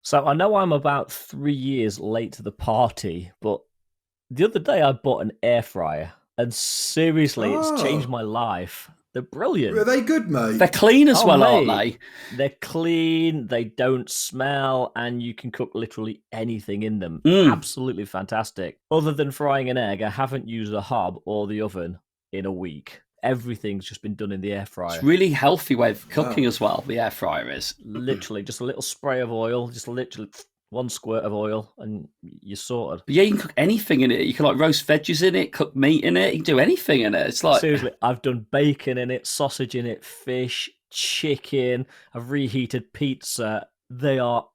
So I know I'm about 3 years late to the party, but the other day I bought an air fryer, and seriously, it's changed Oh, my life. They're are brilliant. they good, They're mate? clean as Oh, well, aren't mate, they? they're clean, they don't smell, and you can cook literally anything in them. Mm. Absolutely fantastic. Other than frying an egg, I haven't used a hob or the oven in a week. Everything's just been done in the air It's fryer. really healthy way of cooking Wow. as well, the air fryer is. Literally, just a little spray of oil, just literally one squirt of oil, and you're sorted. But yeah, you can cook anything in it. You can like roast veggies in it, cook meat in it. You can do anything in it. It's like, Seriously, I've done bacon in it, sausage in it, fish, chicken. I've reheated pizza. They are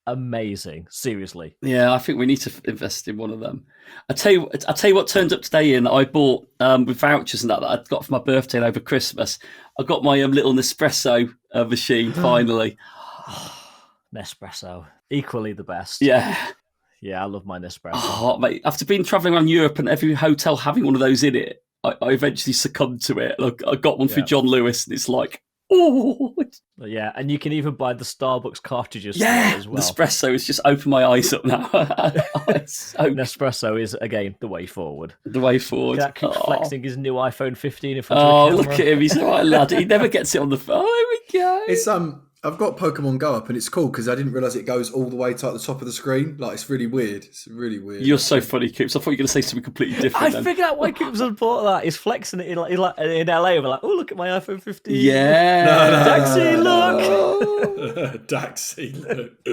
amazing. Seriously. yeah, I think we need to invest in one of them. I tell you what turned up today. In I bought with vouchers and that I got for my birthday and over Christmas. I got my little Nespresso machine finally. Nespresso. Equally the best. Yeah. Yeah, I love my Nespresso. Oh, mate, after being travelling around Europe and every hotel having one of those in it, I eventually succumbed to it. Look, I got one for Yeah. John Lewis, and it's like, oh, Yeah, and you can even buy the Starbucks cartridges for it yeah, as well. Nespresso has just opened my eyes up now. It's so Nespresso is, again, the way forward. the way forward. That keeps flexing his new iPhone 15 in front Oh, of the look camera. at him. He's a right lad. He never gets it on the phone. Oh, there we go. It's I've got Pokemon Go up and it's cool because I didn't realise it goes all the way to like, the top of the screen. Like it's really weird. It's really weird. You're so funny, Coops. I thought you were going to say something completely I different then. figured out why Coops had bought that. He's flexing it in LA. We're like, oh, look at my iPhone 15. Yeah. Daxi, look. Daxi, look.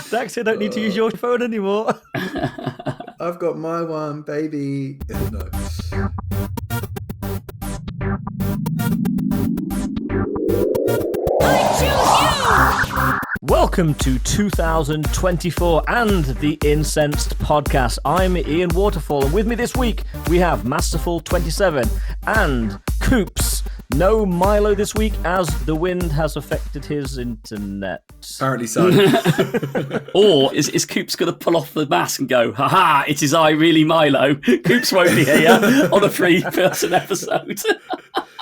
Daxi, I don't need to use your phone anymore. I've got my one, baby. No. Welcome to 2024 and the Incensed podcast. I'm Ian Waterfall, and with me this week we have Masterful27 and Coops. No Milo this week as the wind has affected his internet. Apparently so. Or is Coops going to pull off the mask and go, haha, it is I, really Milo. Coops won't be here on a three-person episode.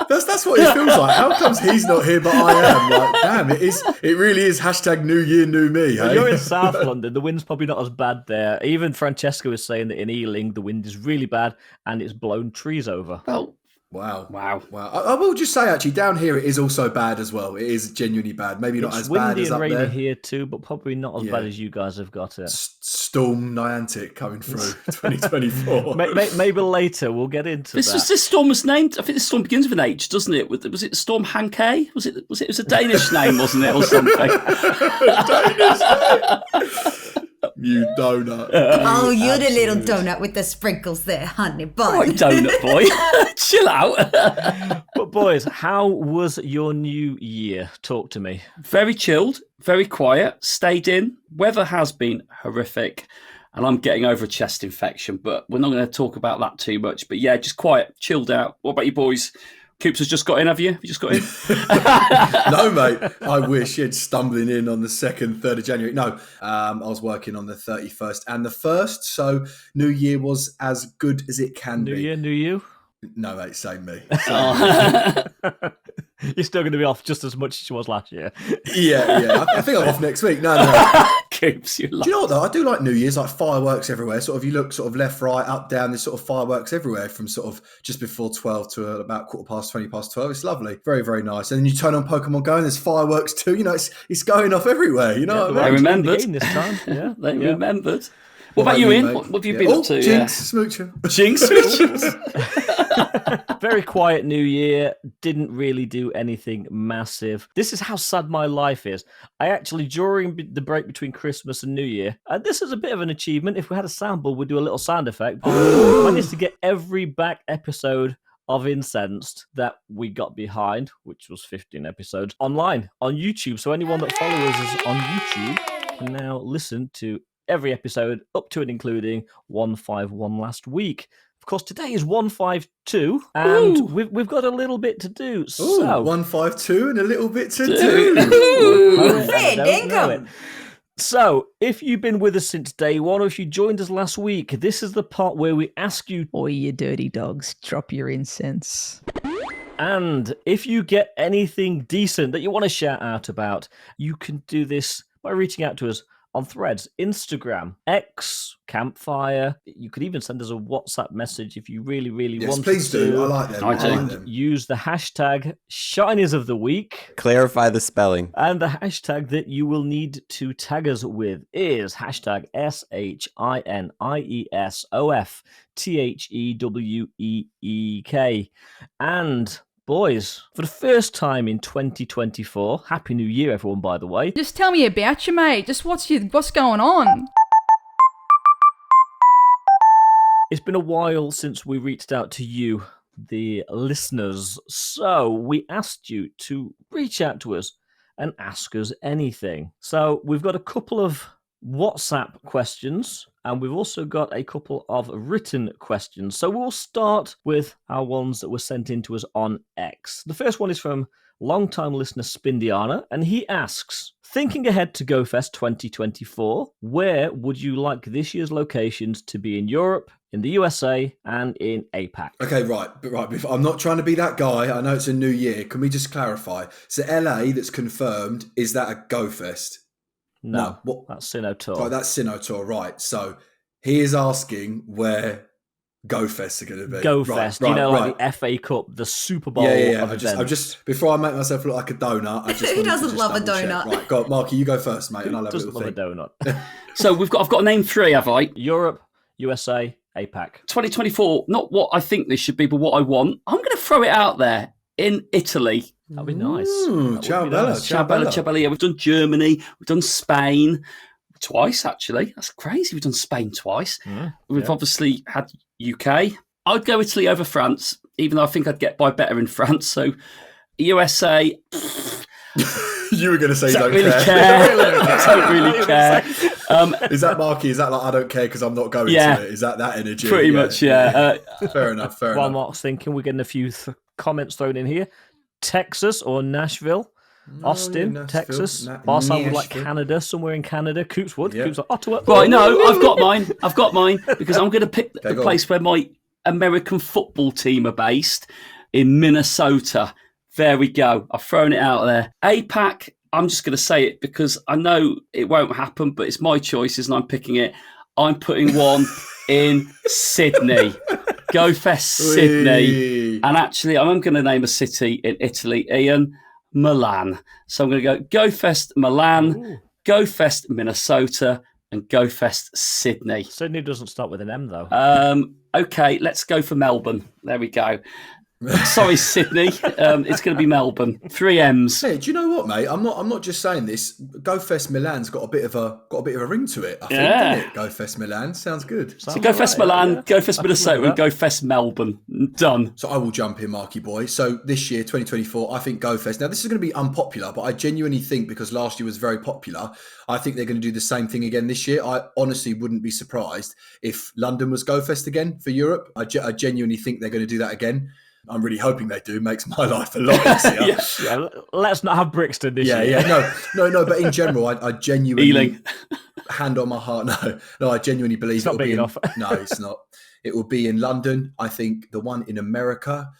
That's what it feels like. How comes he's not here but I am? Like, damn, it really is hashtag New Year, New Me. Hey? You're in South London. The wind's probably not as bad there. Even Francesca was saying that in Ealing the wind is really bad and it's blown trees over. Well, Wow. wow. I will just say, actually, down here it is also bad as well. It is genuinely bad. Maybe not It's as bad windy as and up rainy there. here too, but probably not as Yeah. bad as you guys have got it. Storm Niantic coming through 2024. Maybe later we'll get into that. This storm was named. I think this storm begins with an H, doesn't it? Was it Storm Hankay? Was it was a Danish name, wasn't it, or something? You donut. Oh, You you're the little absolute- donut with the sprinkles there, honey All bun. right, donut boy, chill out. But boys, how was your new year? Talk to me. Very chilled, very quiet. Stayed in. Weather has been horrific, and I'm getting over a chest infection. But we're not going to talk about that too much. But yeah, just quiet, chilled out. What about you boys? Coops has just got in, have you? Have you just got in? No, mate. I wish you'd stumbling in on the 2nd, 3rd of January. No, I was working on the 31st and the 1st. So New Year was as good as it can New be. year, new you? No, mate, same me. Oh. You're still going to be off just as much as you was last year. Yeah. I think I'm off next week. No. Coops, you Do you know what though? I do like New Year's, like fireworks everywhere. Sort of, you look sort of left, right, up, down. There's sort of fireworks everywhere from sort of just before 12 to about 20 past 12. It's lovely, very, very nice. And then you turn on Pokemon Go, and there's fireworks too. You know, it's going off evereverywhere. You know, Yeah, what I I mean? remembered. The game this time. Yeah, They yeah. remembered. What about you, Ian? mate? What have you Yeah. been Oh, up to? Jinx, smoocher. Jinx. Very quiet new year. Didn't really do anything massive. This is how sad my life is. I actually, during the break between Christmas and New Year, and this is a bit of an achievement. If we had a soundboard, we'd do a little sound effect. I managed to get every back episode of Incensed that we got behind, which was 15 episodes, online on YouTube. So anyone that follows us on YouTube can now listen to every episode up to and including 151 last week. Of course, today is 152, and Ooh. we've got a little bit to do. Ooh, So 152 and a little bit to Dude. do. I Fair don't know dinkum. it. So, if you've been with us since day one, or if you joined us last week, this is the part where we ask you, Oi, you dirty dogs, drop your incense. and if you get anything decent that you want to shout out about, you can do this by reaching out to us on Threads, Instagram, X, Campfire. You could even send us a WhatsApp message if you really, really Yes, wanted please to. do. I like them. I do. like And them. use the hashtag Shinies of the Week. Clarify the spelling. And the hashtag that you will need to tag us with is hashtag SHINIESOFTHEWEEK. And boys, for the first time in 2024, Happy New Year, everyone, by the way. Just tell me about you, mate. Just what's going on? It's been a while since we reached out to you, the listeners. So we asked you to reach out to us and ask us anything. So we've got a couple of WhatsApp questions, and we've also got a couple of written questions. So we'll start with our ones that were sent in to us on X. The first one is from long-time listener Spindiana, and he asks, thinking ahead to GOFest 2024, where would you like this year's locations to be in Europe, in the USA, and in APAC? Okay, right. I'm not trying to be that guy. I know it's a new year. Can we just clarify? So LA that's confirmed, is that a GOFest? No, what? that's Sinotaur. Right, that's Sinotaur, right. So he is asking where GOFests are going to be. GOFest, like the FA Cup, the Super Bowl. Yeah. Of I just before I make myself look like a donut, I just Who doesn't love a double-check. donut? Right, go, Marky, you go first, mate, and I'll have a Doesn't little love a thing. donut. So I've got to name 3, have I? Europe, USA, APAC. 2024, not what I think this should be, but what I want. I'm going to throw it out there in Italy. That'd be nice. Ooh, That ciao would be bella, nice. ciao bella. Yeah, we've done Germany, we've done Spain twice, actually. That's crazy. We've done Spain twice. We've obviously had UK. I'd go Italy over France, even though I think I'd get by better in France. So USA, You were going to say you don't don't really care. don't really care. Is that Marky? Is that like I don't care because I'm not going Yeah. to it? Is that energy? Pretty much, yeah. Fair enough. While Mark's thinking, we're getting a few comments thrown in here. Texas or Nashville? Austin, Nashville, Texas. Barcelona would like Nashville. Canada, somewhere in Canada. Coops would. Yeah. Coops like Ottawa. Right, no, I've got mine because I'm going to pick the go place where my American football team are based in Minnesota. There we go. I've thrown it out there. APAC, I'm just going to say it because I know it won't happen, but it's my choices and I'm picking it. I'm putting one in Sydney. GOFest Sydney. Whee. And actually, I'm going to name a city in Italy, Ian, Milan. So I'm going to go GOFest Milan, GOFest Minnesota, and GOFest Sydney. Sydney doesn't start with an M, though. Okay, let's go for Melbourne. There we go. Sorry, Sydney. It's going to be Melbourne. 3 M's. Hey, do you know what, mate? I'm not just saying this. GoFest Milan's got a bit of a ring to it. I think, Yeah. doesn't it? GoFest Milan sounds good. So GOFest Milan, GOFest Minnesota, and GOFest Melbourne. Done. So I will jump in, Marky boy. So this year, 2024, I think GoFest. Now this is going to be unpopular, but I genuinely think because last year was very popular, I think they're going to do the same thing again this year. I honestly wouldn't be surprised if London was GoFest again for Europe. I genuinely think they're going to do that again. I'm really hoping they do. Makes my life a lot easier. Yeah, let's not have Brixton this year. Yeah. No. But in general, I genuinely Ealing. hand on my heart. No. I genuinely believe It's not big enough. No, it's not. It will be in London. I think the one in America.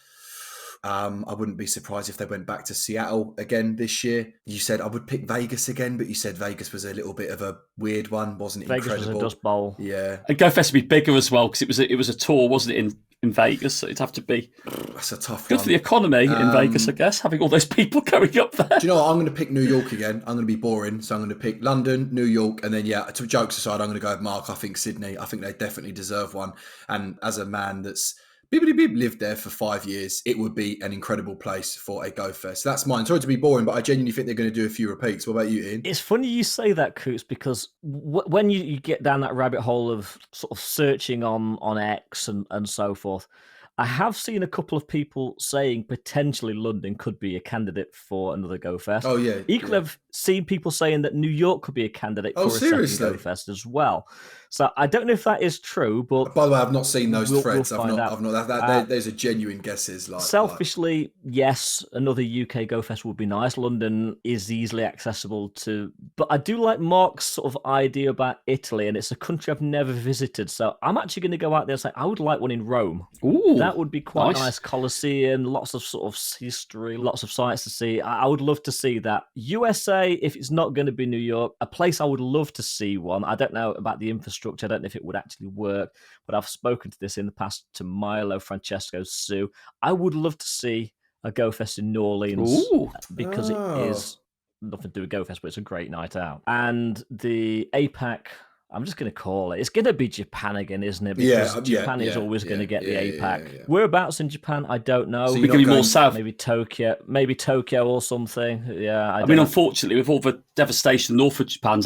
I wouldn't be surprised if they went back to Seattle again this year. You said I would pick Vegas again, but you said Vegas was a little bit of a weird one, wasn't it? Vegas Incredible. was a dust bowl. Yeah, And GoFest would be bigger as well because it was a tour, wasn't it, in Vegas? So it'd have to be that's a tough good one. for the economy in Vegas, I guess, having all those people going up there. Do you know what? I'm going to pick New York again. I'm going to be boring. So I'm going to pick London, New York, and then, to jokes aside, I'm going to go with Mark. I think Sydney. I think they definitely deserve one. And as a man that's lived there for 5 years, it would be an incredible place for a GoFest. That's mine. Sorry to be boring, but I genuinely think they're going to do a few repeats. What about you, Ian? It's funny you say that, Coots, because when you get down that rabbit hole of sort of searching on X and so forth, I have seen a couple of people saying potentially London could be a candidate for another GoFest. Oh, yeah. Equally, I've seen people saying that New York could be a candidate Oh, for a seriously? second GoFest as well. So I don't know if that is true, but By the way, I've not seen those we'll threads. find out. I've not. Those are genuine guesses. Selfishly, yes, another UK GoFest would be nice. London is easily accessible to, but I do like Mark's sort of idea about Italy, and it's a country I've never visited. So I'm actually going to go out there and say I would like one in Rome. Ooh, that would be quite nice. Colosseum, lots of sort of history, lots of sights to see. I would love to see that. USA, if it's not going to be New York, a place I would love to see one. I don't know about the infrastructure. I don't know if it would actually work, but I've spoken to this in the past to Milo, Francesco, Sue. I would love to see a GoFest in New Orleans because it is nothing to do with GoFest, but it's a great night out. And the APAC, I'm just going to call it. It's going to be Japan again, isn't it? Because Japan is always going to get the APAC. Yeah. Whereabouts in Japan, I don't know. So you're going to be more south. Maybe Tokyo or something. Yeah, I mean, unfortunately, with all the devastation north of Japan,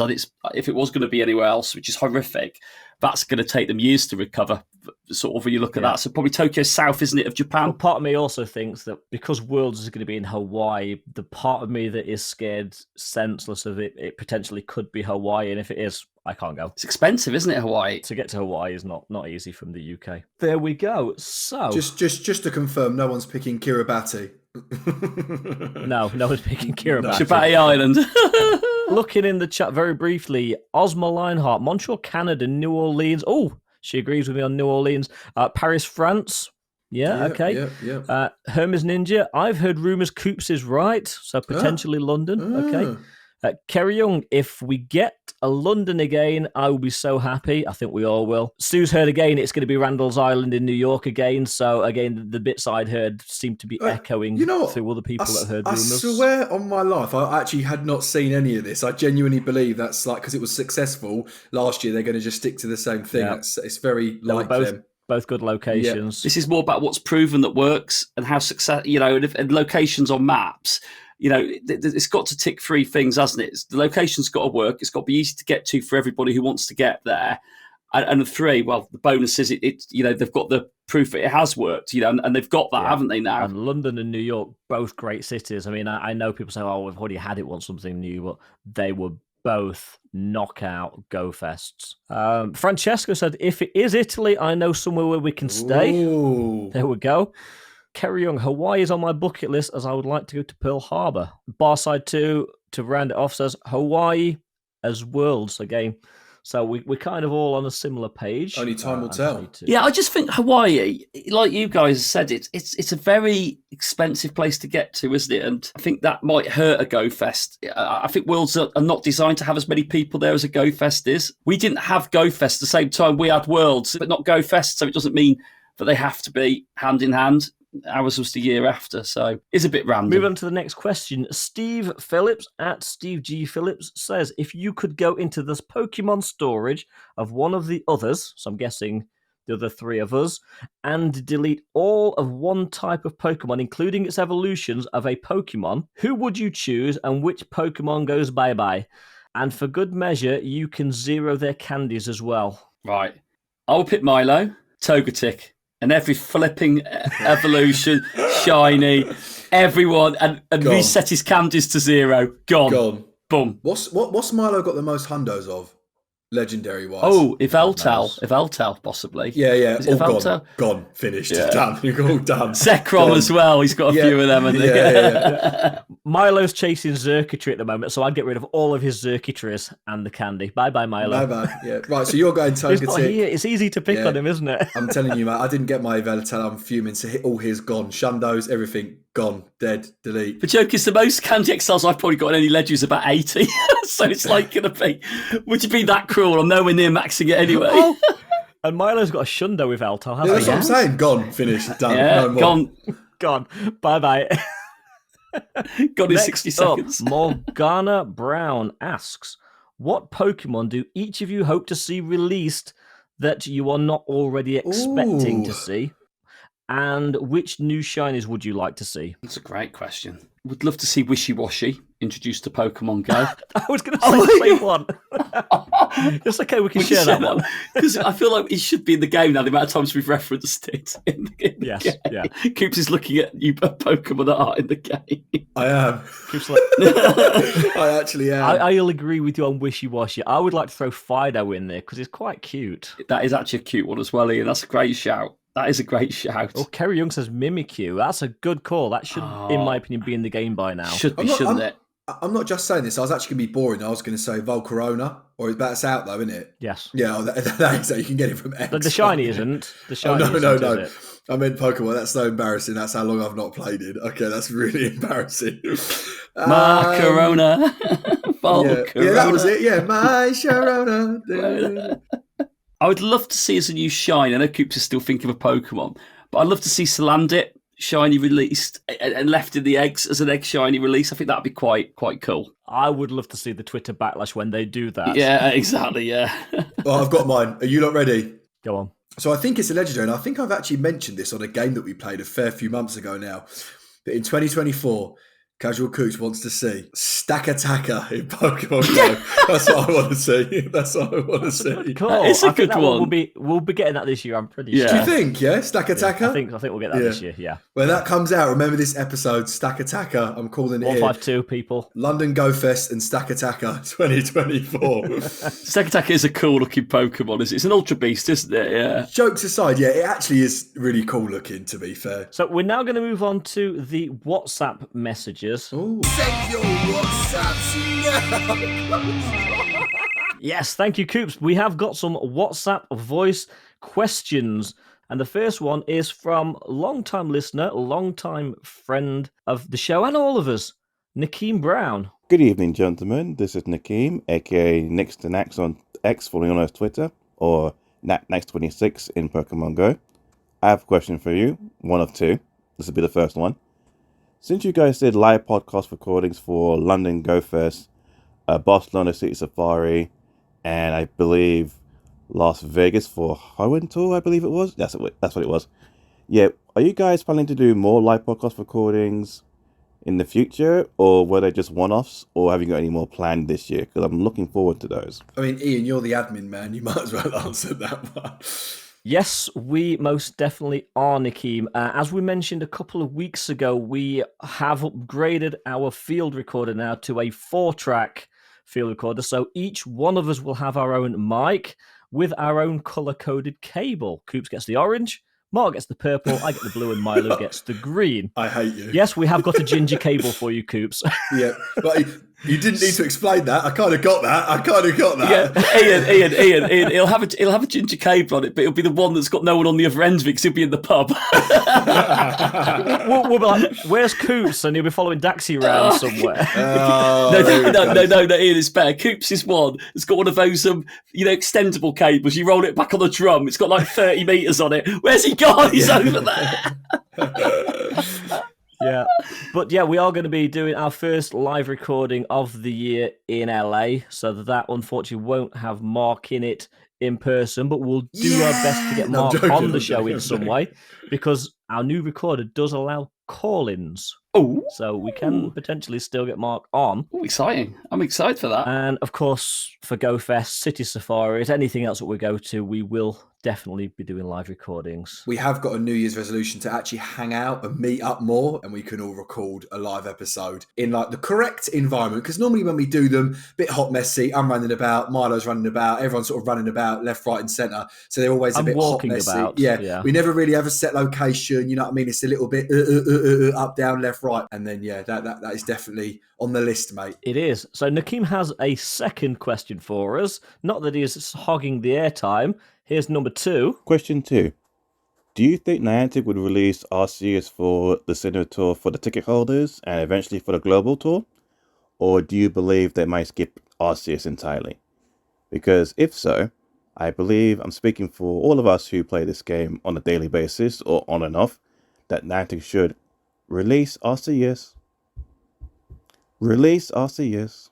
if it was going to be anywhere else, which is horrific, that's going to take them years to recover. Sort of when you look at that, so probably Tokyo south, isn't it, of Japan? Well, part of me also thinks that because Worlds is going to be in Hawaii, the part of me that is scared senseless of it potentially could be Hawaii, and if it is, I can't go. It's expensive, isn't it, Hawaii? To get to Hawaii is not easy from the UK. There we go. So just to confirm, no one's picking Kiribati. No one's picking Kiribati. Kiribati Island. Looking in the chat very briefly, Osma Lionheart, Montreal, Canada, New Orleans. Oh, she agrees with me on New Orleans. Paris, France. Yeah, okay. Yeah. Hermes Ninja. I've heard rumours Coops is right, so potentially London. Okay. Kerry Young, if we get a London again, I will be so happy. I think we all will. Sue's heard again, it's going to be Randall's Island in New York again. So again, the bits I'd heard seem to be echoing through other people that heard rumours. I swear on my life, I actually had not seen any of this. I genuinely believe that's like, because it was successful last year, they're going to just stick to the same thing. Yeah. It's very like them. Both good locations. Yeah. This is more about what's proven that works and how success, and locations on maps. It's got to tick three things, hasn't it? The location's got to work. It's got to be easy to get to for everybody who wants to get there. And the three, well, the bonus is they've got the proof that it has worked, and they've got that, haven't they, now? And London and New York, both great cities. I mean, I know people say, oh, we've already had it, want something new, but they were both knockout GoFests. Francesco said, if it is Italy, I know somewhere where we can stay. Ooh. There we go. Kerry Young, Hawaii is on my bucket list as I would like to go to Pearl Harbor. Barside 2, to round it off, says Hawaii as Worlds again. So we're kind of all on a similar page. Only time will tell. Yeah, I just think Hawaii, like you guys said, it's a very expensive place to get to, isn't it? And I think that might hurt a GoFest. I think Worlds are not designed to have as many people there as a GoFest is. We didn't have GoFest at the same time we had Worlds, but not GoFest, so it doesn't mean that they have to be hand in hand. Ours was the year after, so it's a bit random. Move on to the next question. Steve Phillips at Steve G. Phillips says, if you could go into this Pokemon storage of one of the others, so I'm guessing the other three of us, and delete all of one type of Pokemon, including its evolutions of a Pokemon, who would you choose and which Pokemon goes bye-bye? And for good measure, you can zero their candies as well. Right. I'll pick Milo, Togetic, and every flipping evolution, shiny, everyone, and reset his candies to zero. Gone. Boom. What's Milo got the most hundos of? Legendary wise. Oh, Yveltal, possibly. Yeah. Is it all gone. Finished. Yeah. Done. You're all done. Zekrom as well. He's got a few of them. Yeah. Milo's chasing Xurkitree at the moment, so I'd get rid of all of his Xurkitrees and the candy. Bye-bye, Milo. Bye-bye. Yeah. Right, so you're going Togetic. He's not here. It's easy to pick on him, isn't it? I'm telling you, mate, I didn't get my Yveltal. I'm fuming. So all his gone. Shundos, everything gone. Dead. Delete. The joke is the most candy exiles I've probably got in any ledger is about 80. So it's like going to be, would you be that cruel? I'm nowhere near maxing it anyway. Oh. And Milo's got a Shundo with Eltal, hasn't he? That's what I'm saying. Gone. Finished. Done. Yeah, no more. Gone. Bye-bye. Gone in 60 seconds. Morgana Brown asks, what Pokemon do each of you hope to see released that you are not already expecting to see? And which new shinies would you like to see? That's a great question. Would love to see Wishy-Washy introduced to Pokemon Go. I was going to say the same one. It's okay, we can share that one. Because I feel like it should be in the game now, the amount of times we've referenced it in the Yes, game. yeah. Coops is looking at you Pokemon art in the game. I am. Coop's like, I actually am. I'll agree with you on Wishy-Washy. I would like to throw Fido in there because it's quite cute. That is actually a cute one as well, Ian. That's a great shout. That is a great shout. Oh, Kerry Young says Mimikyu. That's a good call. That should, in my opinion, be in the game by now. Should be, shouldn't it? I'm not just saying this. I was actually going to be boring. I was going to say Volcarona, or that's out though, isn't it? Yes. Yeah, that is. You can get it from X. But the shiny isn't. The shiny no. isn't, is it? I meant Pokemon. That's so embarrassing. That's how long I've not played it. Okay, that's really embarrassing. Macarona. Volcarona. Yeah, that was it. Yeah, my Sharona. I would love to see as a new shiny. I know Coops is still thinking of a Pokemon, but I'd love to see Salandit shiny released and left in the eggs as an egg shiny release. I think that'd be quite cool. I would love to see the Twitter backlash when they do that. Yeah, exactly. Yeah. Well, I've got mine. Are you not ready? Go on. So I think it's a legendary, and I think I've actually mentioned this on a game that we played a fair few months ago now. But in 2024, Casual Coots wants to see Stack-Attacker in Pokemon Go. That's what I want to see. That's what I want to see. Cool. It's a I think good that one. We'll be getting that this year. I'm pretty Yeah. sure. Do you think, yeah? Stack-Attacker? I think we'll get that this year. Yeah. When that comes out, remember this episode, Stack-Attacker. I'm calling it 152 people. London GoFest and Stack-Attacker 2024. Stack-Attacker is a cool looking Pokemon. It's an Ultra Beast, isn't it? Yeah. Jokes aside, yeah, it actually is really cool looking, to be fair. So we're now going to move on to the WhatsApp messages. Ooh. Send your WhatsApps now. Yes, thank you, Coops. We have got some WhatsApp voice questions. And the first one is from long-time listener, long-time friend of the show and all of us, Nakeem Brown. Good evening, gentlemen. This is Nakeem, aka Nix to Nax on X, formerly known as Twitter, or Nax26 in Pokemon Go. I have a question for you, one of two. This will be the first one. Since you guys did live podcast recordings for London GoFest, Barcelona City Safari, and I believe Las Vegas for Hoenn Tour, I believe it was. That's what it was. Yeah, are you guys planning to do more live podcast recordings in the future, or were they just one-offs, or have you got any more planned this year? Because I'm looking forward to those. I mean, Ian, you're the admin man. You might as well answer that one. Yes, we most definitely are, Nakeem. As we mentioned a couple of weeks ago, we have upgraded our field recorder now to a 4-track field recorder. So each one of us will have our own mic with our own color-coded cable. Coops gets the orange, Mark gets the purple, I get the blue, and Milo gets the green. I hate you. Yes, we have got a ginger cable for you, Coops. Yeah, but you didn't need to explain that. I kind of got that. Yeah, Ian, he'll have a ginger cable on it, but it'll be the one that's got no one on the other end of it because he'll be in the pub. we'll be like, where's Coops? And he'll be following Daxi around somewhere. No, Ian, it's better. Coops is one. It's got one of those, extendable cables. You roll it back on the drum. It's got like 30 meters on it. Where's he gone? He's over there. Yeah, but yeah, we are going to be doing our first live recording of the year in LA, so that unfortunately won't have Mark in it in person, but we'll do our best to get Mark on the show in some way, because our new recorder does allow call-ins. Oh, so we can potentially still get Mark on. Oh, exciting. I'm excited for that. And of course, for GoFest, City Safaris, anything else that we go to, we will definitely be doing live recordings. We have got a New Year's resolution to actually hang out and meet up more, and we can all record a live episode in like the correct environment, because normally when we do them, a bit hot, messy, I'm running about, Milo's running about, everyone's sort of running about left, right and centre, so they're always a bit hot, messy. About, yeah, we never really have a set location, you know what I mean? It's a little bit up, down, left, right, and then yeah, that is definitely on the list, mate. It is. So Nakeem has a second question for us, not that he is hogging the airtime. Here's number 2. Question 2. Do you think Niantic would release Arceus for the Sinnoh Tour for the ticket holders and eventually for the global tour? Or do you believe they might skip Arceus entirely? Because if so, I believe I'm speaking for all of us who play this game on a daily basis or on and off, that Niantic should release Arceus. Release Arceus.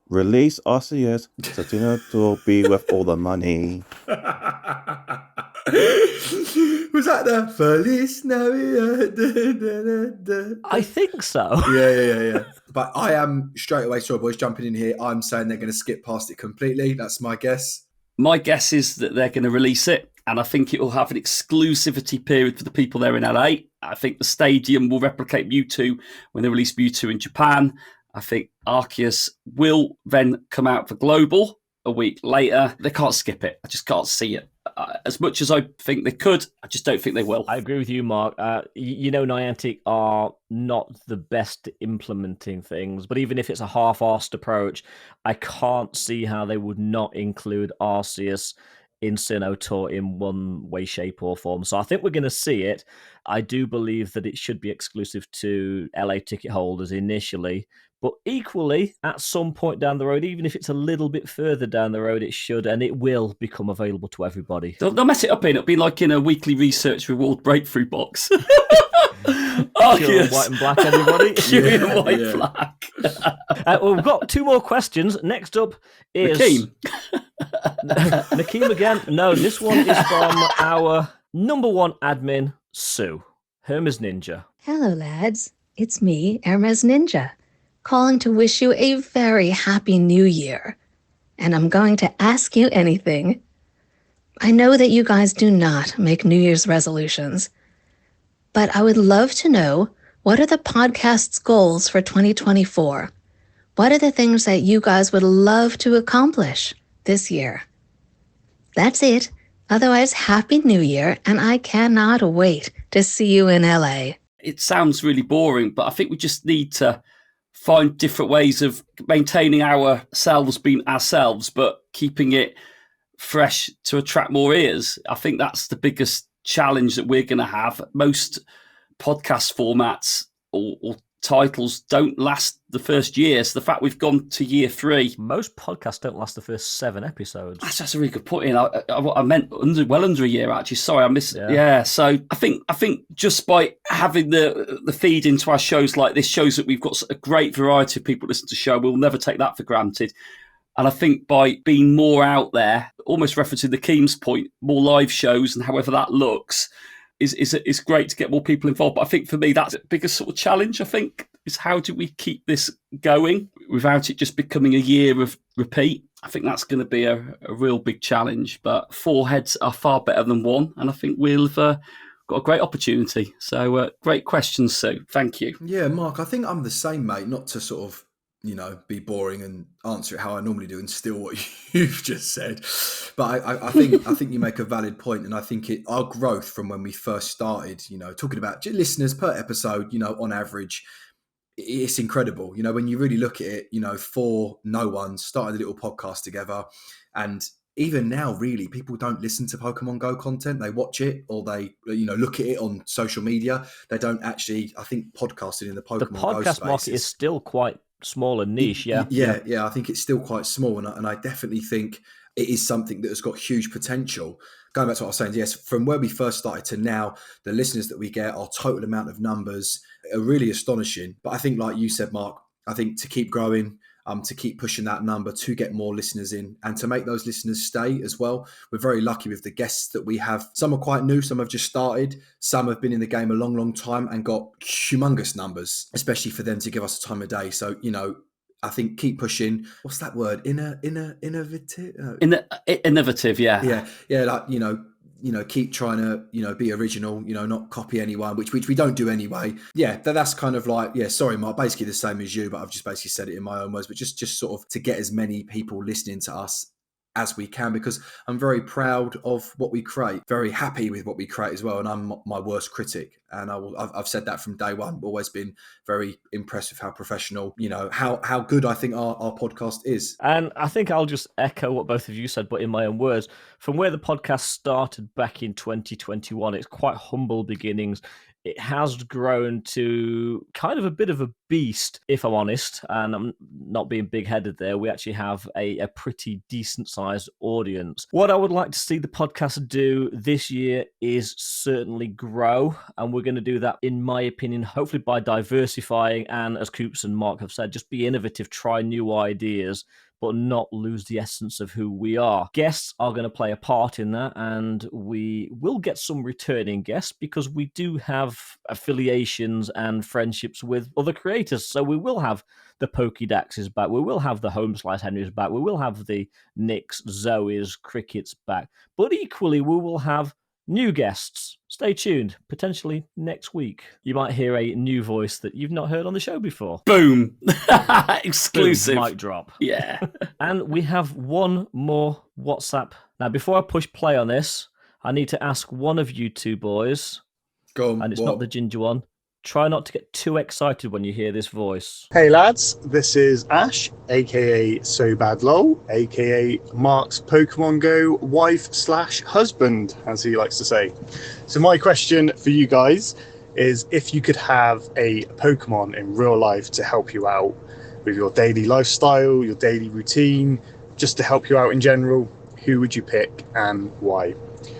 Release Arceus, so Sinnoh Tour be worth all the money. Was that the Feliz Navidad? I think so. Yeah. But I am straight away, sorry boys, jumping in here. I'm saying they're going to skip past it completely. That's my guess. My guess is that they're going to release it, and I think it will have an exclusivity period for the people there in LA. I think the stadium will replicate Mewtwo when they release Mewtwo in Japan. I think Arceus will then come out for global a week later. They can't skip it. I just can't see it. As much as I think they could, I just don't think they will. I agree with you, Mark. Niantic are not the best at implementing things, but even if it's a half-arsed approach, I can't see how they would not include Arceus in Sinnoh in one way, shape, or form. So I think we're going to see it. I do believe that it should be exclusive to LA ticket holders initially, but equally, at some point down the road, even if it's a little bit further down the road, it should and it will become available to everybody. They'll mess it up in. It'll be like in a weekly research reward breakthrough box. Pure white and black, everybody. Pure white black. Well, we've got two more questions. Next up is Nakeem. Nakeem again. No, this one is from our number one admin, Sue, Hermes Ninja. Hello, lads. It's me, Hermes Ninja, calling to wish you a very happy new year. And I'm going to ask you anything. I know that you guys do not make New Year's resolutions, but I would love to know, what are the podcast's goals for 2024? What are the things that you guys would love to accomplish this year? That's it. Otherwise, Happy New Year, and I cannot wait to see you in LA. It sounds really boring, but I think we just need to find different ways of maintaining ourselves being ourselves, but keeping it fresh to attract more ears. I think that's the biggest challenge that we're going to have. Most podcast formats or titles don't last the first year. So the fact we've gone to year 3. Most podcasts don't last the first 7 episodes. That's a really good point. I meant well under a year, actually. Sorry, I missed it. Yeah. So I think just by having the feed into our shows like this shows that we've got a great variety of people listen to the show. We'll never take that for granted. And I think by being more out there, almost referencing the Keem's point, more live shows and however that looks, is great to get more people involved. But I think for me, that's the biggest sort of challenge, I think, is how do we keep this going without it just becoming a year of repeat? I think that's going to be a real big challenge. But 4 heads are far better than 1. And I think we've got a great opportunity. So great questions, Sue. Thank you. Yeah, Mark, I think I'm the same, mate, not to sort of, be boring and answer it how I normally do and steal what you've just said. But I think you make a valid point, and I think our growth from when we first started, talking about listeners per episode, on average, it's incredible. When you really look at it, 4 no ones started a little podcast together, and even now, really, people don't listen to Pokemon Go content. They watch it or they, look at it on social media. They don't actually, I think, podcasting in the Pokemon Go space. The podcast market is still quite small and niche, yeah. I think it's still quite small, and I definitely think it is something that has got huge potential. Going back to what I was saying, yes, from where we first started to now, the listeners that we get, our total amount of numbers are really astonishing. But I think, like you said, Mark, I think to keep growing, to keep pushing that number, to get more listeners in, and to make those listeners stay as well. We're very lucky with the guests that we have. Some are quite new, some have just started, some have been in the game a long, long time and got humongous numbers, especially for them to give us a time of day. So, I think keep pushing. What's that word? Innovative? Innovative, yeah. Yeah, like, keep trying to, be original, not copy anyone, which we don't do anyway. Yeah, that's kind of like, sorry, Mark, basically the same as you, but I've just basically said it in my own words, but just sort of to get as many people listening to us as we can, because I'm very proud of what we create, very happy with what we create as well. And I'm my worst critic. And I've said that from day one, always been very impressed with how professional, how good I think our podcast is. And I think I'll just echo what both of you said, but in my own words. From where the podcast started back in 2021, it's quite humble beginnings. It has grown to kind of a bit of a beast, if I'm honest, and I'm not being big-headed there. We actually have a pretty decent-sized audience. What I would like to see the podcast do this year is certainly grow, and we're going to do that, in my opinion, hopefully by diversifying and, as Coops and Mark have said, just be innovative, try new ideas, but not lose the essence of who we are. Guests are going to play a part in that, and we will get some returning guests because we do have affiliations and friendships with other creators. So we will have the Pokédaxes back, we will have the Homeslice Henrys back, we will have the Nicks, Zoes, Crickets back, but equally we will have new guests. Stay tuned. Potentially next week, you might hear a new voice that you've not heard on the show before. Boom. Exclusive. Boom, mic drop. Yeah. And we have one more WhatsApp. Now, before I push play on this, I need to ask one of you two boys, Go on, and it's what? not the ginger one, try not to get too excited when you hear this voice. Hey lads, this is Ash, aka So Bad Lol, aka Mark's Pokemon Go wife/husband, as he likes to say. So my question for you guys is, if you could have a Pokemon in real life to help you out with your daily lifestyle, your daily routine, just to help you out in general, who would you pick and why?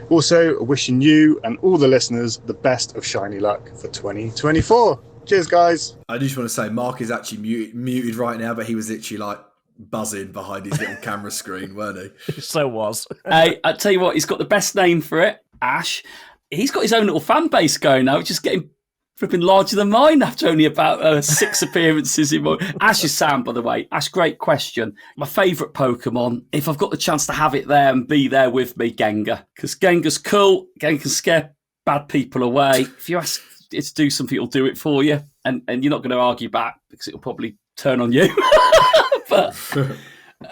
Also, wishing you and all the listeners the best of shiny luck for 2024. Cheers, guys. I just want to say, Mark is actually muted right now, but he was literally like buzzing behind his little camera screen, weren't he? So was. Hey, I tell you what, he's got the best name for it, Ash. He's got his own little fan base going now, which is getting flipping larger than mine after only about 6 appearances in my... Ash's sound, by the way. Ash, great question. My favourite Pokemon, if I've got the chance to have it there and be there with me, Gengar. Because Gengar's cool. Gengar can scare bad people away. If you ask it to do something, it'll do it for you. And you're not going to argue back because it'll probably turn on you. But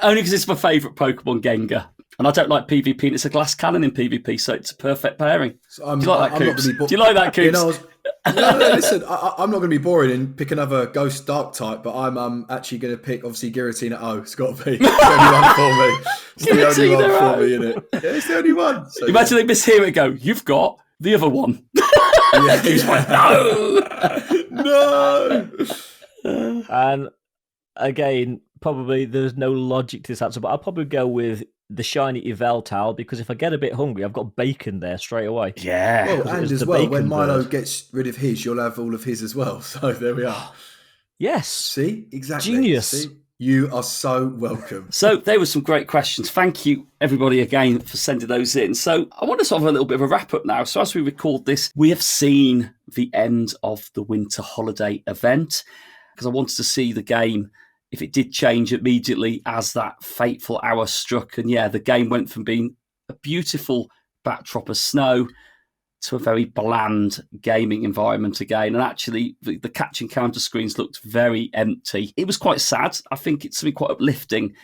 only because it's my favourite Pokemon, Gengar. And I don't like PvP, and it's a glass cannon in PvP, so it's a perfect pairing. So do you like that, Coops? Do you like that, Coops? No, listen, I'm not going to be boring and pick another Ghost Dark type, but I'm actually going to pick, obviously, Giratina O. It's got to be. It's the only one for me. It's the only one for me, innit? Yeah, it's the only one. So, imagine they mishear it and go, you've got the other one. Yeah, He's like, no! No! And again, probably there's no logic to this answer, but I'll probably go with the shiny Yveltal, because if I get a bit hungry, I've got bacon there straight away. Yeah. Well, and as well, when Milo gets rid of his, you'll have all of his as well. So there we are. Yes. See? Exactly. Genius. See? You are so welcome. So there were some great questions. Thank you, everybody, again, for sending those in. So I want to sort of have a little bit of a wrap-up now. So as we record this, we have seen the end of the winter holiday event, because I wanted to see the game if it did change immediately as that fateful hour struck. And yeah, the game went from being a beautiful backdrop of snow to a very bland gaming environment again. And actually, the catch and counter screens looked very empty. It was quite sad. I think it's something quite uplifting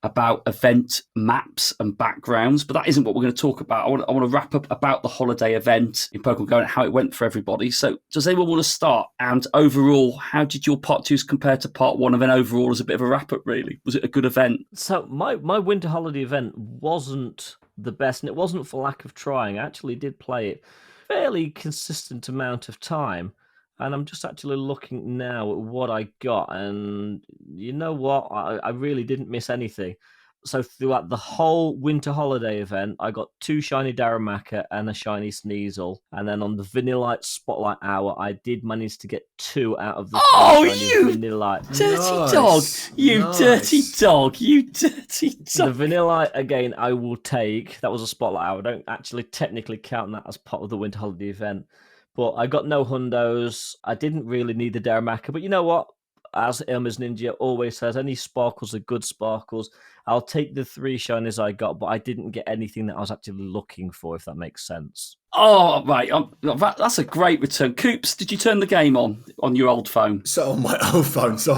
about event maps and backgrounds, but that isn't what we're going to talk about. I want to wrap up about the holiday event in Pokemon Go and how it went for everybody. So does anyone want to start? And overall, how did your part 2s compare to part 1? And then overall, as a bit of a wrap up, really, was it a good event? So my winter holiday event wasn't the best, and it wasn't for lack of trying. I actually did play it fairly consistent amount of time. And I'm just actually looking now at what I got. And you know what? I really didn't miss anything. So throughout the whole winter holiday event, I got 2 shiny Darumaka and a shiny Sneasel. And then on the Vanillite Spotlight Hour, I did manage to get 2 out of the 3 shiny Vanillite. Dirty dog! You dirty dog! You dirty dog! The Vanillite, again, I will take. That was a Spotlight Hour. I don't actually technically count that as part of the winter holiday event. But I got no hundos. I didn't really need the Darumaka. But you know what? As Irma's Ninja always says, any sparkles are good sparkles. I'll take the 3 shinies I got, but I didn't get anything that I was actually looking for, if that makes sense. Oh, right. That's a great return. Coops, did you turn the game on your old phone? So on my old phone. So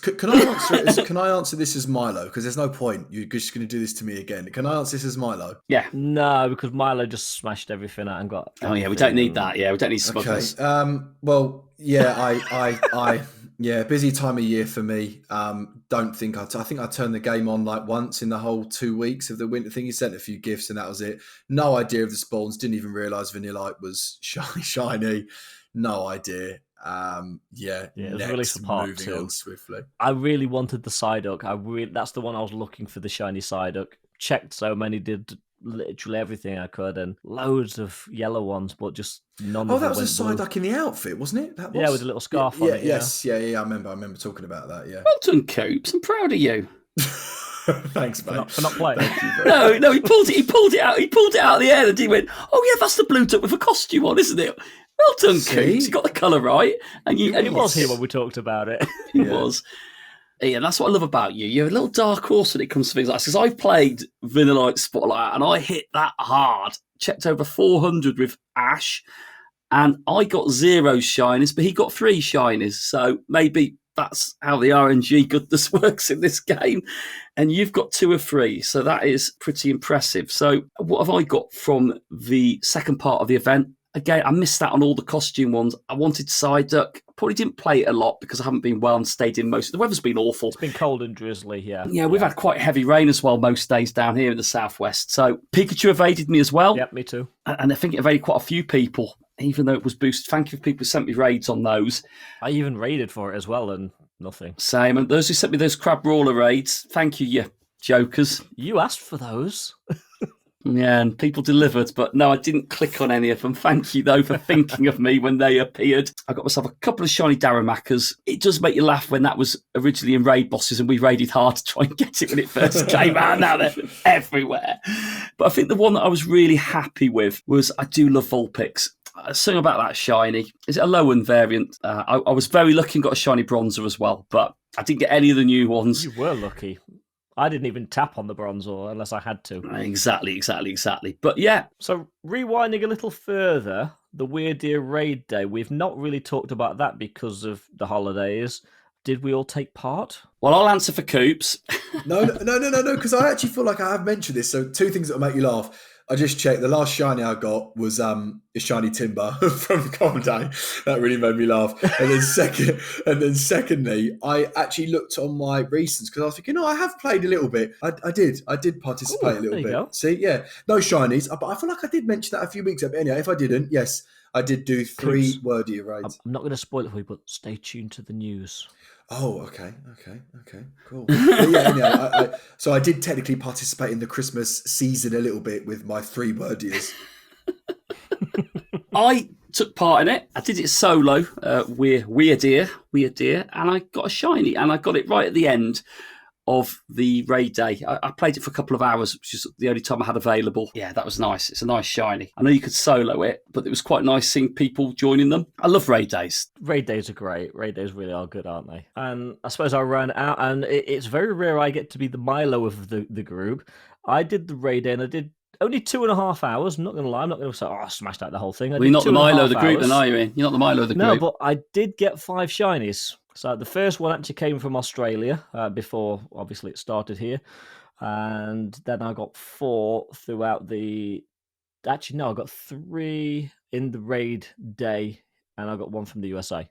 can I answer it? Can I answer this as Milo? Because there's no point. You're just going to do this to me again. Can I answer this as Milo? Yeah. No, because Milo just smashed everything out and got. Oh yeah, we don't need that. Yeah, we don't need smugglers. Okay. Well, yeah, I yeah, busy time of year for me. Don't think I think I turned the game on like once in the whole 2 weeks of the winter thing. He sent a few gifts and that was it. No idea of the spawns. Didn't even realise Vanillite was shiny. No idea. Yeah, it was really for part moving 2. on swiftly. I really wanted the Psyduck. That's the one I was looking for, the shiny Psyduck. Checked so many, did literally everything I could, and loads of yellow ones, but just none of them. Oh, that was a went Psyduck in the outfit, wasn't it? That was? Yeah, with a little scarf on it. Yes, yeah. I remember talking about that. Yeah. Well done, Coops. I'm proud of you. Thanks, mate. For not playing. Thank you very No, he pulled it out of the air and he went, "Oh yeah, that's the blue duck with a costume on, isn't it? Well done, See? Coops. You got the colour right." And It was here when we talked about it. He was. Yeah, that's what I love about you. You're a little dark horse when it comes to things like this. Because I've played Vanilla Spotlight and I hit that hard. Checked over 400 with Ash, and I got 0 shinies, but he got 3 shinies. So maybe that's how the RNG goodness works in this game. And you've got 2 or 3, so that is pretty impressive. So what have I got from the second part of the event? Again, I missed out on all the costume ones. I wanted Psyduck. Probably didn't play it a lot because I haven't been well and stayed in most. The weather's been awful. It's been cold and drizzly, yeah. Yeah, we've had quite heavy rain as well most days down here in the southwest. So Pikachu evaded me as well. Yep, me too. And I think it evaded quite a few people, even though it was boosted. Thank you for people who sent me raids on those. I even raided for it as well, and nothing. Same. And those who sent me those Crab Roller raids, thank you, you jokers. You asked for those. Yeah, and people delivered, but no, I didn't click on any of them. Thank you, though, for thinking of me when they appeared. I got myself a couple of shiny Darumacas. It does make you laugh when that was originally in raid bosses and we raided hard to try and get it when it first came out. Now they're everywhere. But I think the one that I was really happy with was I do love Vulpix. Something about that shiny. Is it a low-end variant? I was very lucky and got a shiny Bronzer as well, but I didn't get any of the new ones. You were lucky. I didn't even tap on the Bronzor unless I had to. Exactly. But yeah. So rewinding a little further, the Weird Deer Raid Day, we've not really talked about that because of the holidays. Did we all take part? Well, I'll answer for Coops. No, because I actually feel like I have mentioned this. So 2 things that will make you laugh. I just checked. The last shiny I got was a shiny Timber from Comday. That really made me laugh. And then secondly, I actually looked on my recents because I was thinking, I have played a little bit. I did participate a little bit. Go. See, yeah, no shinies, but I feel like I did mention that a few weeks ago. But anyway, if I didn't, yes, I did do 3 wordier raids. I'm not going to spoil it for you, but stay tuned to the news. Oh, okay, cool. But yeah, anyway, so I did technically participate in the Christmas season a little bit with my 3 wordiers. I took part in it. I did it solo, Weird Deer, and I got a shiny, and I got it right at the end of the raid day. I played it for a couple of hours, which is the only time I had available. Yeah, that was nice. It's a nice shiny. I know you could solo it, but it was quite nice seeing people joining them. I love raid days. Raid days are great. Raid days really are good, aren't they? And I suppose I ran out, and it's very rare I get to be the Milo of the group. I did the raid day, and I did only 2.5 hours. I'm not going to lie. I'm not going to say, I smashed out the whole thing. Well, you're not the Milo of the group, then, are you, Ian? You're not the Milo of the group. No, but I did get 5 shinies. So the first one actually came from Australia before, obviously, it started here. And then I got 4 throughout the... Actually, no, I got 3 in the raid day, and I got 1 from the USA.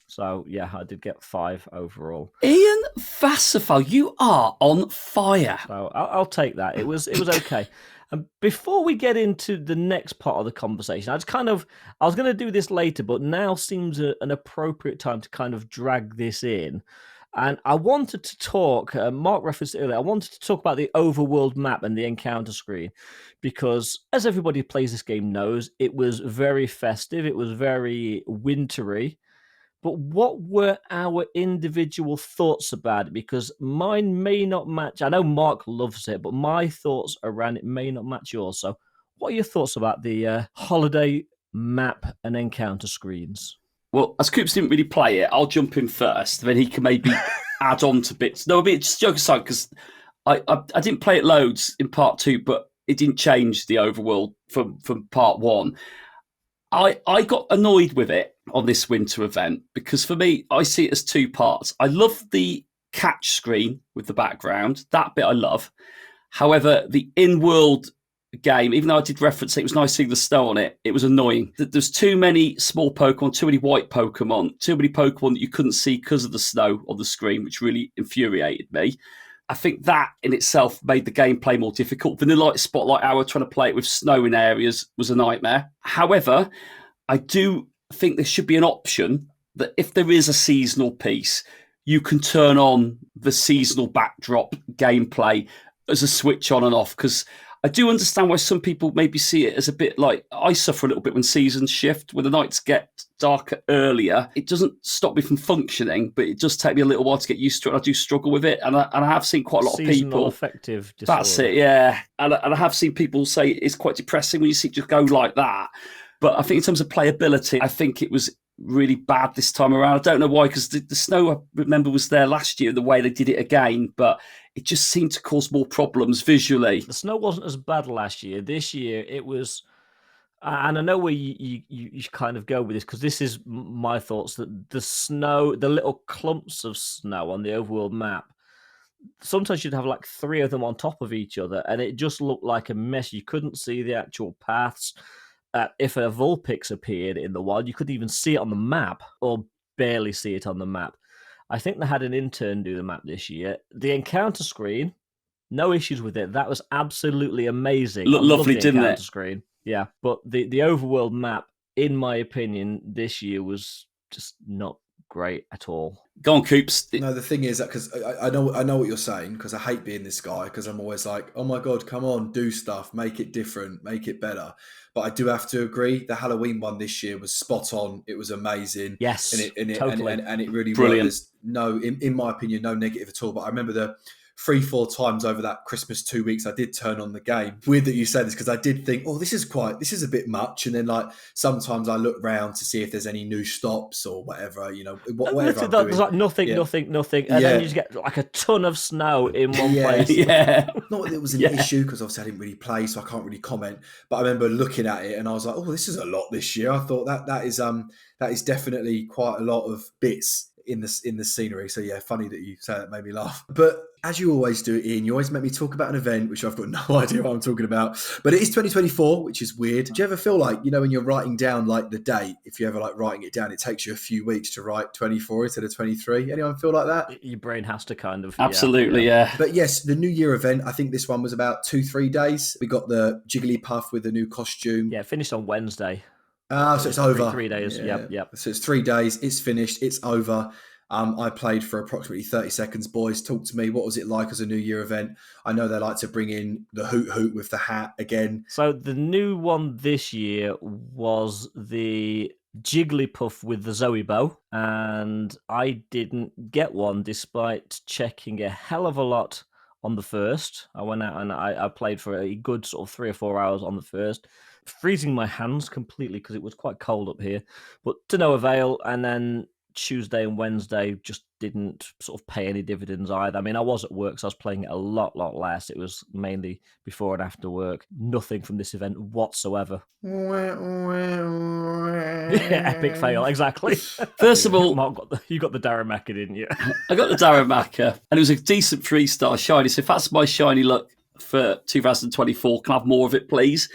So, yeah, I did get 5 overall. Ian Vassafal, you are on fire. So I'll take that. It was okay. And before we get into the next part of the conversation, I was going to do this later, but now seems an appropriate time to kind of drag this in. And I wanted to talk, Mark referenced it earlier, I wanted to talk about the overworld map and the encounter screen, because as everybody who plays this game knows, it was very festive, it was very wintry. But what were our individual thoughts about it? Because mine may not match. I know Mark loves it, but my thoughts around it may not match yours. So what are your thoughts about the holiday map and encounter screens? Well, as Coops didn't really play it, I'll jump in first. Then he can maybe add on to bits. No, but just joke aside, because I didn't play it loads in part 2, but it didn't change the overworld from part 1. I got annoyed with it on this winter event because for me, I see it as 2 parts. I love the catch screen with the background. That bit I love. However, the in-world game, even though I did reference it, it was nice seeing the snow on it. It was annoying. There's too many small Pokemon, too many white Pokemon, too many Pokemon that you couldn't see because of the snow on the screen, which really infuriated me. I think that in itself made the gameplay more difficult. Vanilla Spotlight Hour, trying to play it with snow in areas was a nightmare. However, I do think there should be an option that if there is a seasonal piece, you can turn on the seasonal backdrop gameplay as a switch on and off, because I do understand why some people maybe see it as a bit like I suffer a little bit when seasons shift, when the nights get darker earlier. It doesn't stop me from functioning, but it does take me a little while to get used to it. I do struggle with it, and I have seen quite a lot of Seasonal people. affective disorder. That's it, yeah. And I have seen people say it's quite depressing when you see it just go like that. But I think in terms of playability, I think it was really bad this time around. I don't know why, because the snow, I remember, was there last year, the way they did it again, but it just seemed to cause more problems visually. The snow wasn't as bad last year. This year it was, and I know where you kind of go with this, because this is my thoughts, that the snow, the little clumps of snow on the overworld map, sometimes you'd have like 3 of them on top of each other, and it just looked like a mess. You couldn't see the actual paths. If a Vulpix appeared in the wild, you couldn't even see it on the map, or barely see it on the map. I think they had an intern do the map this year. The encounter screen, no issues with it. That was absolutely amazing. Lovely, didn't it? Encounter screen. Yeah, but the overworld map, in my opinion, this year was just not great at all. Go on, Coops. No, the thing is that, because I know what you're saying, because I hate being this guy, because I'm always like, oh my God, come on, do stuff, make it different, make it better. But I do have to agree, the Halloween one this year was spot on. It was amazing. Yes, totally. And it really brilliant. was. No, in my opinion, no negative at all. But I remember the 3-4 times over that Christmas 2 weeks, I did turn on the game. Weird that you say this, because I did think, oh, this is a bit much. And then like sometimes I look round to see if there's any new stops or whatever, whatever. There's like nothing, and then you just get like a ton of snow in one place. Yeah. Not that it was an issue, because obviously I didn't really play, so I can't really comment. But I remember looking at it and I was like, oh, this is a lot this year. I thought that is definitely quite a lot of bits in the scenery. So yeah, funny that you say that, made me laugh. But as you always do, Ian, you always make me talk about an event which I've got no idea what I'm talking about. But it is 2024, which is weird. Do you ever feel like, when you're writing down like the date, if you ever like writing it down, it takes you a few weeks to write 24 instead of 23? Anyone feel like that? Your brain has to kind of... Absolutely, yeah. But yes, the New Year event, I think this one was about 2-3 days. We got the Jigglypuff with the new costume. Yeah, it finished on Wednesday. So it's over. 3 days, yep. So it's 3 days, it's finished, it's over. I played for approximately 30 seconds. Boys, talk to me. What was it like as a New Year event? I know they like to bring in the Hoot Hoot with the hat again. So the new one this year was the Jigglypuff with the Zoe bow, and I didn't get one despite checking a hell of a lot on the first. I went out and I played for a good sort of 3 or 4 hours on the first, freezing my hands completely because it was quite cold up here, but to no avail. And then Tuesday and Wednesday just didn't sort of pay any dividends either. I mean, I was at work, so I was playing it a lot less. It was mainly before and after work. Nothing from this event whatsoever. Yeah, epic fail, exactly. First of all, Mark, you got the Darumaka, didn't you? I got the Darumaka, and it was a decent 3-star shiny. So if that's my shiny luck for 2024, can I have more of it, please?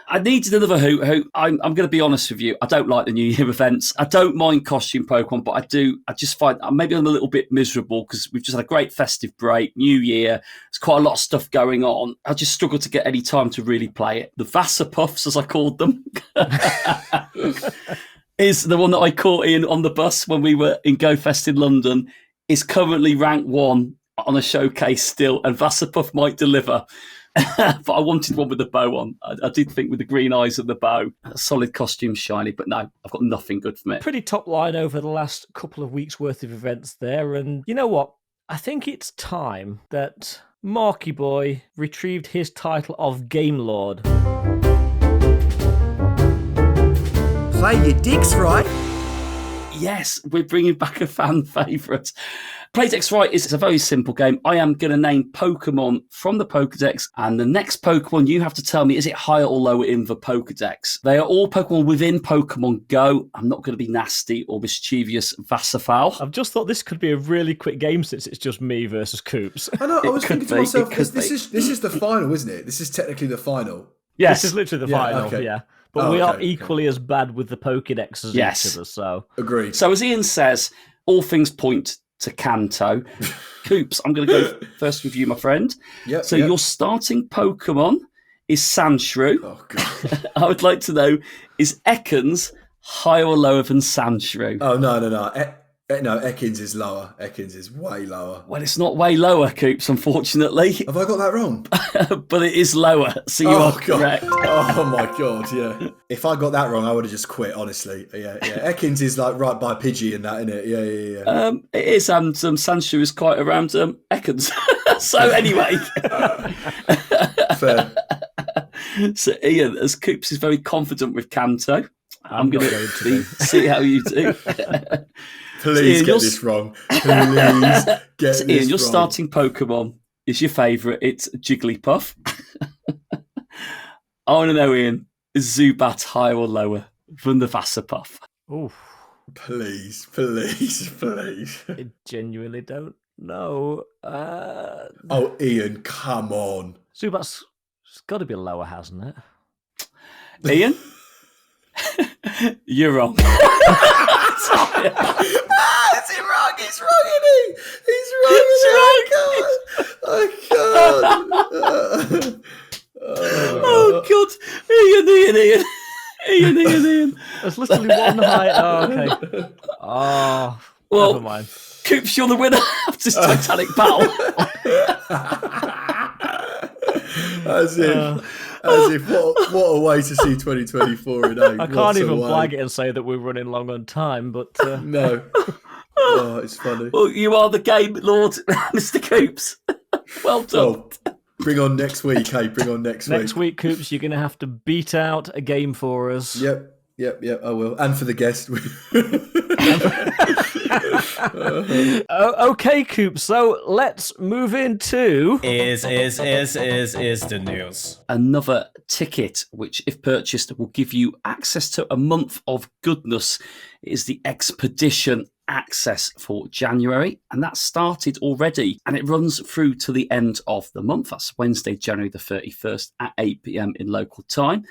I needed another Hoot Hoot. I'm going to be honest with you. I don't like the New Year events. I don't mind costume Pokemon, but I just find maybe I'm a little bit miserable because we've just had a great festive break, New Year. There's quite a lot of stuff going on. I just struggle to get any time to really play it. The Vassapuffs, as I called them, is the one that I caught in on the bus when we were in GoFest in London, is currently ranked 1 on a showcase still, and Vassapuff might deliver. But I wanted one with the bow on. I did think with the green eyes and the bow, a solid costume shiny, but no, I've got nothing good from it. Pretty top line over the last couple of weeks worth of events there. And you know what? I think it's time that Marky Boy retrieved his title of Game Lord. Play your dicks right. Yes, we're bringing back a fan favourite. Playdex Right is a very simple game. I am going to name Pokemon from the Pokedex, and the next Pokemon you have to tell me, is it higher or lower in the Pokedex? They are all Pokemon within Pokemon Go. I'm not going to be nasty or mischievous Vassafowl. I've just thought this could be a really quick game since it's just me versus Coops. I know, I was thinking to myself, this is the final, isn't it? This is technically the final. Yes. This is literally the final, okay. yeah. But we are equally as bad with the Pokedex as each of us, so... Agreed. So as Ian says, all things point to Kanto. Coops, I'm going to go first with you, my friend. Yep, your starting Pokemon is Sandshrew. Oh, God. I would like to know, is Ekans higher or lower than Sandshrew? Oh, no. No, Ekans is lower. Ekans is way lower. Well, it's not way lower, Coops, unfortunately, Have I got that wrong? but it is lower, so you are correct. Oh my god, yeah. If I got that wrong, I would have just quit, honestly. Yeah. Ekans is like right by Pidgey and that, isn't it? Yeah. It is, and Sandshoe is quite around Ekans. So anyway. Fair. So Ian, as Coops is very confident with Kanto, I'm going to see how you do. Please get this wrong. Please get this wrong. Ian, your starting Pokemon is your favourite. It's Jigglypuff. I want to know, Ian, is Zubat higher or lower than the Vassapuff? Ooh. Please. I genuinely don't know. Oh, Ian, come on. Zubat's got to be lower, hasn't it? Ian? You're wrong. Is he wrong? He's wrong, isn't he? He's wrong. I can't. Oh, God. Ian. There's literally one height. Oh, okay. Oh, well, never mind. Coops, you're the winner of this Titanic battle. As if what a way to see 2024 in I can't even flag it and say that we're running long on time, but no. Oh, it's funny. Well, you are the game lord, Mr. Coops. Well done. Well, bring on next week, hey, bring on next week. Next week, Coops, you're going to have to beat out a game for us. Yep, I will. And for the guest. Okay, Coops, so let's move into... Is the news. Another ticket, which if purchased will give you access to a month of goodness, is the Expedition Access for January, and that started already, and it runs through to the end of the month. That's Wednesday, January the 31st at 8 p.m. in local time.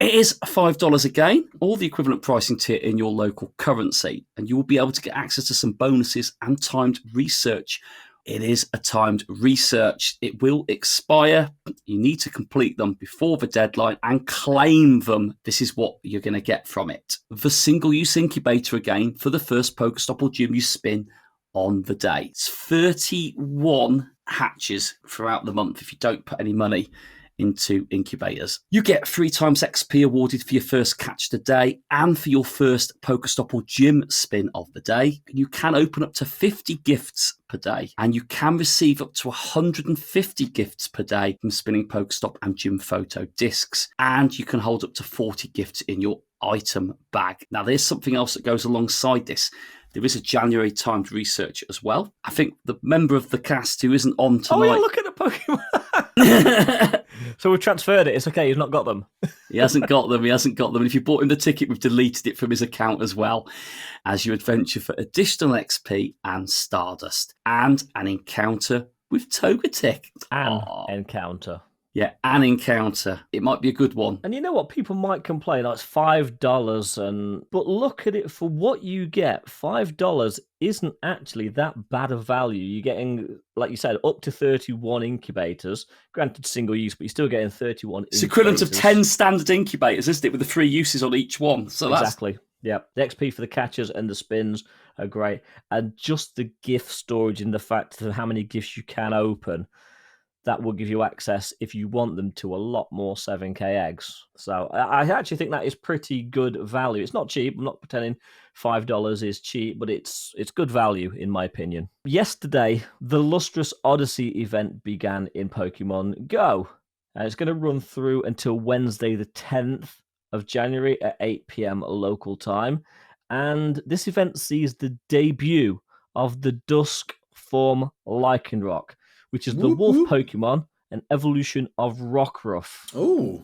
It is $5 again, or the equivalent pricing tier in your local currency, and you will be able to get access to some bonuses and timed research. It is a timed research. It will expire. You need to complete them before the deadline and claim them. This is what you're going to get from it. The single-use incubator again for the first Pokestop or gym you spin on the day. It's 31 hatches throughout the month if you don't put any money into incubators. You get 3 times XP awarded for your first catch of the day and for your first Pokestop or gym spin of the day. You can open up to 50 gifts per day, and you can receive up to 150 gifts per day from spinning Pokestop and gym photo discs, and you can hold up to 40 gifts in your item bag. Now, there's something else that goes alongside this. There is a January timed research as well. I think the member of the cast who isn't on tonight... Oh, yeah, look at the Pokemon. So we've transferred it. It's okay. He's not got them. He hasn't got them. And if you bought him the ticket, we've deleted it from his account as well, as you adventure for additional XP and Stardust and an encounter with Togetic. Encounter. Yeah, an encounter. It might be a good one. And you know what? People might complain, it's $5, but look at it for what you get. $5 isn't actually that bad of value. You're getting, like you said, up to 31 incubators. Granted, single use, but you're still getting 31 It's equivalent of 10 standard incubators, isn't it? With the 3 uses on each one. So exactly. Yeah, the XP for the catchers and the spins are great. And just the gift storage and the fact of how many gifts you can open, that will give you access, if you want them, to a lot more 7k eggs. So I actually think that is pretty good value. It's not cheap. I'm not pretending $5 is cheap, but it's good value in my opinion. Yesterday, the Lustrous Odyssey event began in Pokemon Go. And it's going to run through until Wednesday the 10th of January at 8 p.m. local time. And this event sees the debut of the Dusk form Lycanroc, which is the wolf Pokemon, an evolution of Rockruff. Oh.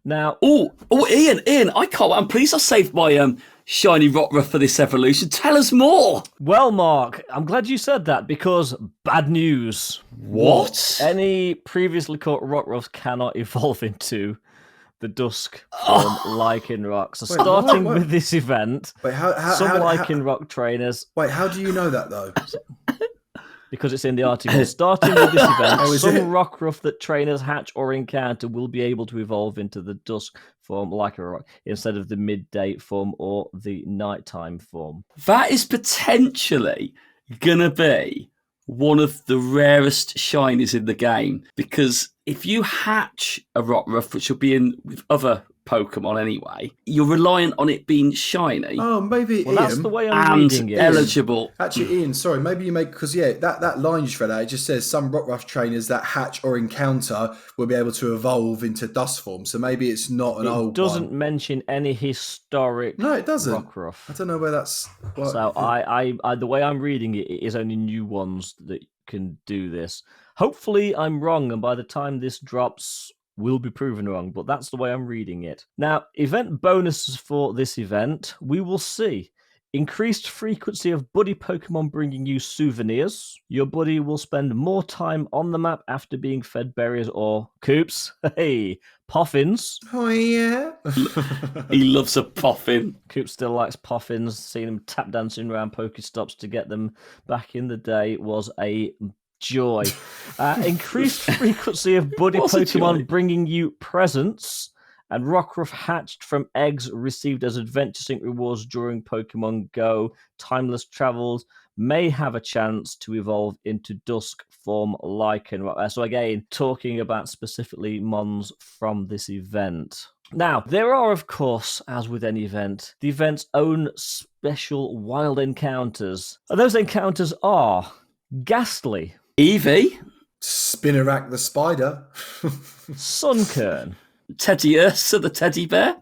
Now... Oh, Ian, I can't... I'm pleased I saved my shiny Rockruff for this evolution. Tell us more! Well, Mark, I'm glad you said that, because bad news. What? Any previously caught Rockruffs cannot evolve into the Dusk form Lycanroc. So starting with this event, some Lycanroc trainers... Wait, how do you know that, though? because it's in the article. Starting with this event, Oh, is some it? Rockruff that trainers hatch or encounter will be able to evolve into the dusk form like a rock instead of the midday form or the nighttime form. That is potentially going to be one of the rarest shinies in the game, because if you hatch a Rockruff, which will be in with other Pokemon anyway, you're reliant on it being shiny. Oh, maybe Well, Ian. that's the way I'm and reading it. eligible. Actually, Ian, sorry, maybe you make, because that line you just read out, it just says some Rockruff trainers that hatch or encounter will be able to evolve into dust form. So maybe it's not an old It doesn't one. mention any historic No, it doesn't. Rockruff. I don't know where that's. Well, So I the way I'm reading it, it is only new ones that can do this. Hopefully I'm wrong, and by the time this drops, we'll be proven wrong, but that's the way I'm reading it. Now, event bonuses for this event, we will see. Increased frequency of buddy Pokemon bringing you souvenirs. Your buddy will spend more time on the map after being fed berries or coops. Hey, poffins. Oh, yeah. He loves a poffin. Coop still likes poffins. Seeing him tap dancing around Pokestops to get them back in the day was a joy. Increased frequency of buddy Was a joy. Pokemon bringing you presents. And Rockruff hatched from eggs received as Adventure Sync rewards during Pokemon Go. Timeless travels may have a chance to evolve into Dusk form Lycanroc. So again, talking about specifically Mons from this event. Now, there are, of course, as with any event, the event's own special wild encounters. And those encounters are Ghastly, Eevee, Spinnerack the spider. Sunkern, Teddy Ursa the teddy bear,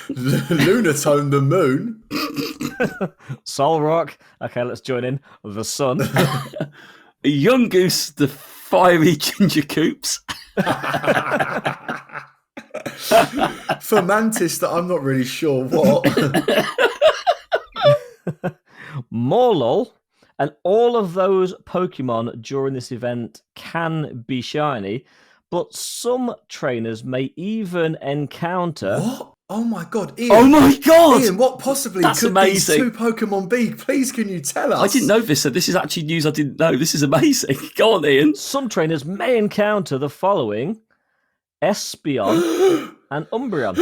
Lunatone the moon. Solrock. Okay, let's join in. The Sun. Yungoos the fiery ginger coops, Fermantis that I'm not really sure what. Morlul, and all of those Pokemon during this event can be shiny, but some trainers may even encounter... What? Oh my god, Ian. Oh my god! Ian, what possibly That's could amazing. these two Pokemon be? Please, can you tell us? I didn't know this, so this is actually news I didn't know. This is amazing. Go on, Ian. Some trainers may encounter the following: Espeon and Umbreon,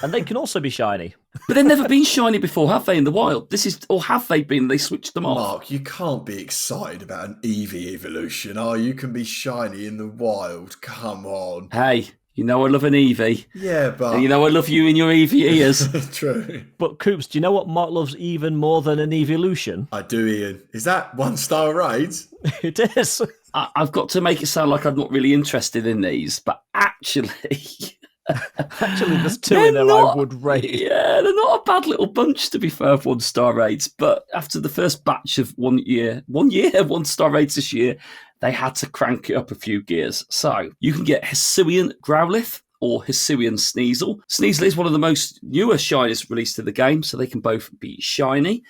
and they can also be shiny. But they've never been shiny before, have they, in the wild? This is, or have they been? They switched them off. Mark, you can't be excited about an Eevee evolution, are you? You can be shiny in the wild. Come on. Hey, you know I love an Eevee. Yeah, but... And you know I love you in your Eevee ears. True. But Coops, do you know what Mark loves even more than an evolution? I do, Ian. Is that 1-star raids? It is. I've got to make it sound like I'm not really interested in these, but actually... Actually, there's two in there I would rate. Yeah, they're not a bad little bunch, to be fair, of 1-star raids. But after the first batch of 1-star raids this year, they had to crank it up a few gears. So you can get Hisuian Growlithe or Hisuian Sneasel. Sneasel is one of the most newer shinies released in the game, so they can both be shiny.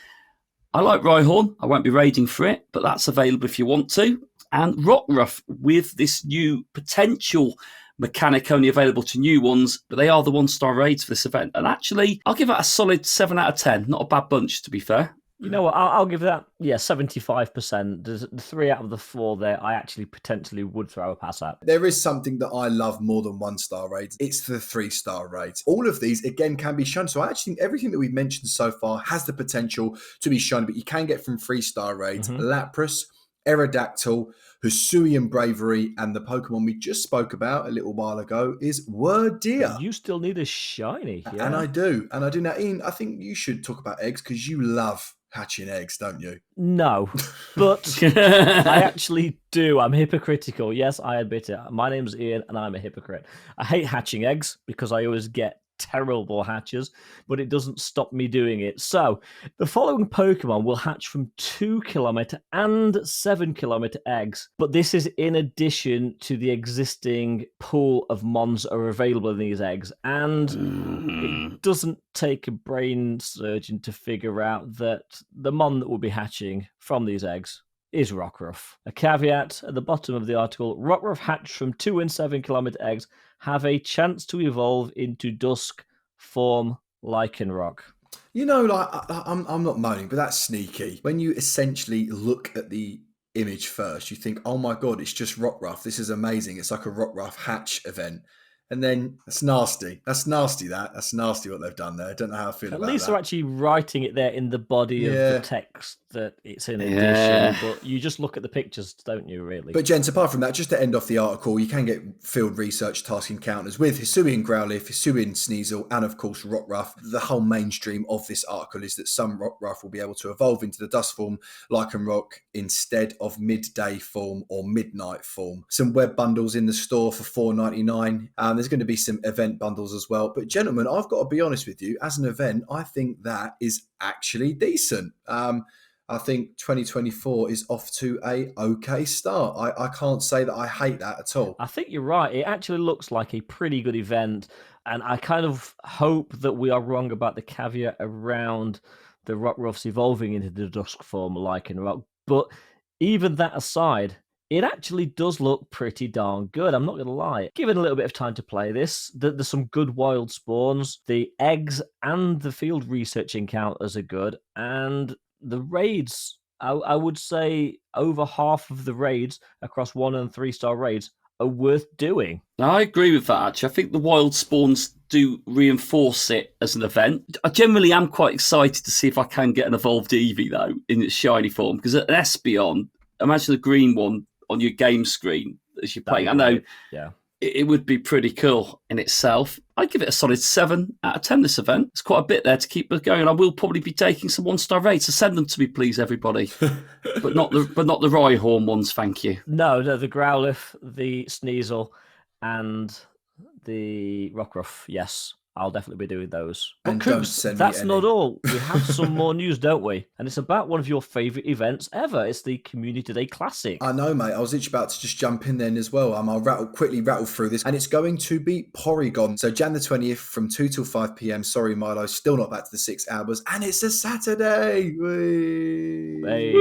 I like Rhyhorn. I won't be raiding for it, but that's available if you want to. And Rockruff with this new potential mechanic only available to new ones, but they are the 1-star raids for this event. And actually, I'll give that a solid 7 out of 10. Not a bad bunch, to be fair. You know what? I'll give that, 75%. There's 3 out of the 4 there I actually potentially would throw a pass at. There is something that I love more than 1-star raids. It's the 3-star raids. All of these, again, can be shown. So I actually think everything that we've mentioned so far has the potential to be shown, but you can get from 3-star raids. Lapras, Aerodactyl, Hisuian Bravery, and the Pokemon we just spoke about a little while ago is Wordeer. You still need a shiny. Yeah. And I do. Now, Ian, I think you should talk about eggs because you love hatching eggs, don't you? No, but I actually do. I'm hypocritical. Yes, I admit it. My name's Ian and I'm a hypocrite. I hate hatching eggs because I always get terrible hatches, but it doesn't stop me doing it. So the following Pokemon will hatch from 2-kilometer and 7-kilometer eggs, but this is in addition to the existing pool of Mons are available in these eggs, and it doesn't take a brain surgeon to figure out that the Mon that will be hatching from these eggs is Rockruff. A caveat at the bottom of the article: Rockruff hatched from 2 and 7-kilometer eggs have a chance to evolve into Dusk form Lycanroc. You know, like I'm not moaning, but that's sneaky. When you essentially look at the image first, you think, "Oh my god, it's just Rockruff. This is amazing. It's like a Rockruff hatch event." And then that's nasty. That's nasty. That's nasty what they've done there. I don't know how I feel At about least that. they're actually writing it there in the body of the Yeah. text that it's in Yeah. addition. But you just look at the pictures, don't you, really? But gents, apart from that, just to end off the article, you can get field research task encounters with Hisuian Growlithe, Hisuian Sneasel, and of course Rockruff. The whole mainstream of this article is that some Rockruff will be able to evolve into the dust form Lycanroc instead of midday form or midnight form. Some web bundles in the store for $4.99. There's going to be some event bundles as well. But gentlemen, I've got to be honest with you, as an event, I think that is actually decent. I think 2024 is off to a okay start. I can't say that I hate that at all. I think you're right. It actually looks like a pretty good event. And I kind of hope that we are wrong about the caveat around the Rockruffs evolving into the Dusk form Lycanroc. But even that aside, it actually does look pretty darn good. I'm not going to lie. Given a little bit of time to play this, there's some good wild spawns. The eggs and the field research encounters are good. And the raids, I would say over half of the raids across 1- and 3-star raids are worth doing. I agree with that, actually. I think the wild spawns do reinforce it as an event. I generally am quite excited to see if I can get an evolved Eevee, though, in its shiny form. Because at an Espeon, imagine the green one on your game screen as you're playing. I know Yeah. it would be pretty cool in itself. I'd give it a solid 7 out of 10, this event. It's quite a bit there to keep us going. I will probably be taking some 1-star raids, so send them to me, please, everybody. but not the Rhyhorn ones, thank you. No, the Growlithe, the Sneasel, and the Rockruff. Yes, I'll definitely be doing those. And But don't Coops, send me that's any. not all. We have some more news, don't we? And it's about one of your favourite events ever. It's the Community Day Classic. I know, mate. I was literally about to just jump in then as well. I'll quickly rattle through this. And it's going to be Porygon. So Jan the 20th from 2 till 5 p.m. Sorry, Milo, still not back to the 6 hours. And it's a Saturday. Whee! Hey.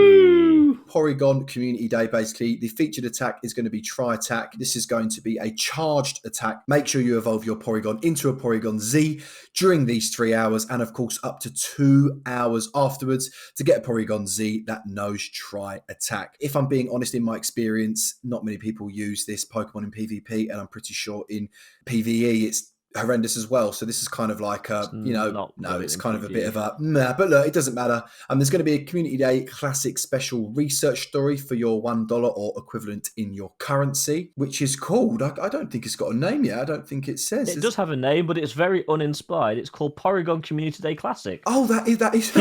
Porygon Community Day, basically. The featured attack is going to be Tri-Attack. This is going to be a charged attack. Make sure you evolve your Porygon into a Porygon Z during these 3 hours, and of course up to 2 hours afterwards to get a Porygon Z that knows Tri-Attack. If I'm being honest, in my experience, not many people use this Pokemon in PvP, and I'm pretty sure in PvE it's horrendous as well. So this is kind of like it's kind of a bit of a nah, but look, it doesn't matter. There's going to be a Community Day Classic special research story for your $1 or equivalent in your currency, which is called, I don't think it's got a name yet. I don't think it says. It does have a name, but it's very uninspired. It's called Porygon Community Day Classic. Oh, that is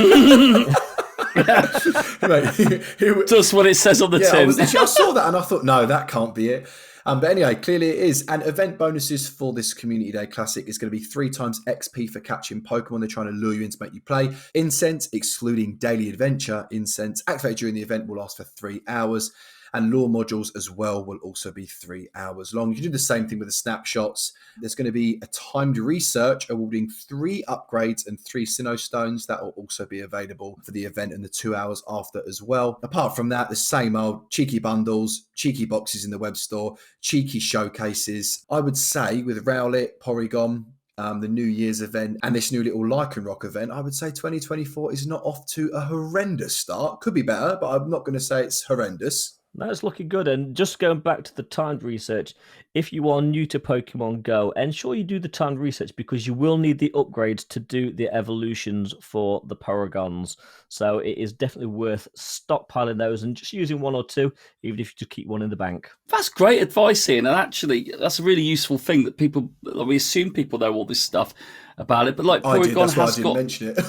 Right. Just what it says on the tin. I saw that and I thought, no, that can't be it. But anyway, clearly it is. And event bonuses for this Community Day Classic is going to be 3 times XP for catching Pokemon. They're trying to lure you in to make you play. Incensed, excluding Daily Adventure. Incensed, activated during the event, will last for 3 hours. And lure modules as well will also be 3 hours long. You can do the same thing with the snapshots. There's going to be a timed research awarding 3 upgrades and 3 Sinnoh Stones. That will also be available for the event and the 2 hours after as well. Apart from that, the same old cheeky bundles, cheeky boxes in the web store, cheeky showcases. I would say with Rowlet, Porygon, the New Year's event, and this new little Lycanroc event, I would say 2024 is not off to a horrendous start. Could be better, but I'm not going to say it's horrendous. No, it's looking good. And just going back to the timed research, if you are new to Pokemon Go, ensure you do the timed research because you will need the upgrades to do the evolutions for the Porygons. So it is definitely worth stockpiling those and just using 1 or 2, even if you just keep 1 in the bank. That's great advice, Ian. And actually, that's a really usul thing that we assume people know all this stuff about it. But like Porygon I didn't mention it.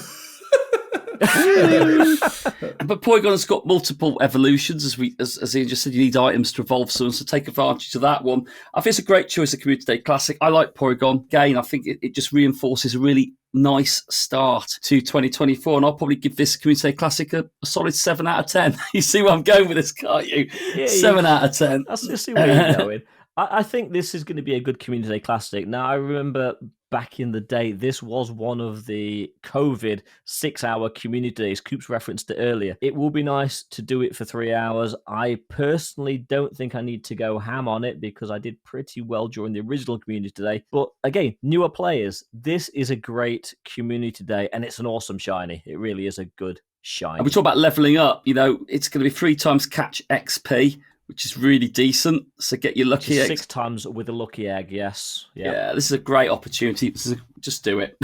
But Porygon has got multiple evolutions, as Ian just said. You need items to evolve someone, so take advantage of that one. I think it's a great choice, a Community Day Classic. I like Porygon. Again, I think it just reinforces a really nice start to 2024, and I'll probably give this Community Day Classic a solid 7 out of 10. You see where I'm going with this, can't you? Yeah, 7 out of 10. I see where you're going. I think this is going to be a good Community Day Classic. Now, I remember back in the day, this was one of the COVID 6-hour community days. Coops referenced it earlier. It will be nice to do it for 3 hours. I personally don't think I need to go ham on it because I did pretty well during the original community day. But again, newer players, this is a great community day and it's an awesome shiny. It really is a good shiny. And we talk about leveling up, it's going to be 3 times catch XP, which is really decent. So get your lucky egg. 6 times with a lucky egg, yes. Yeah, this is a great opportunity. Just do it.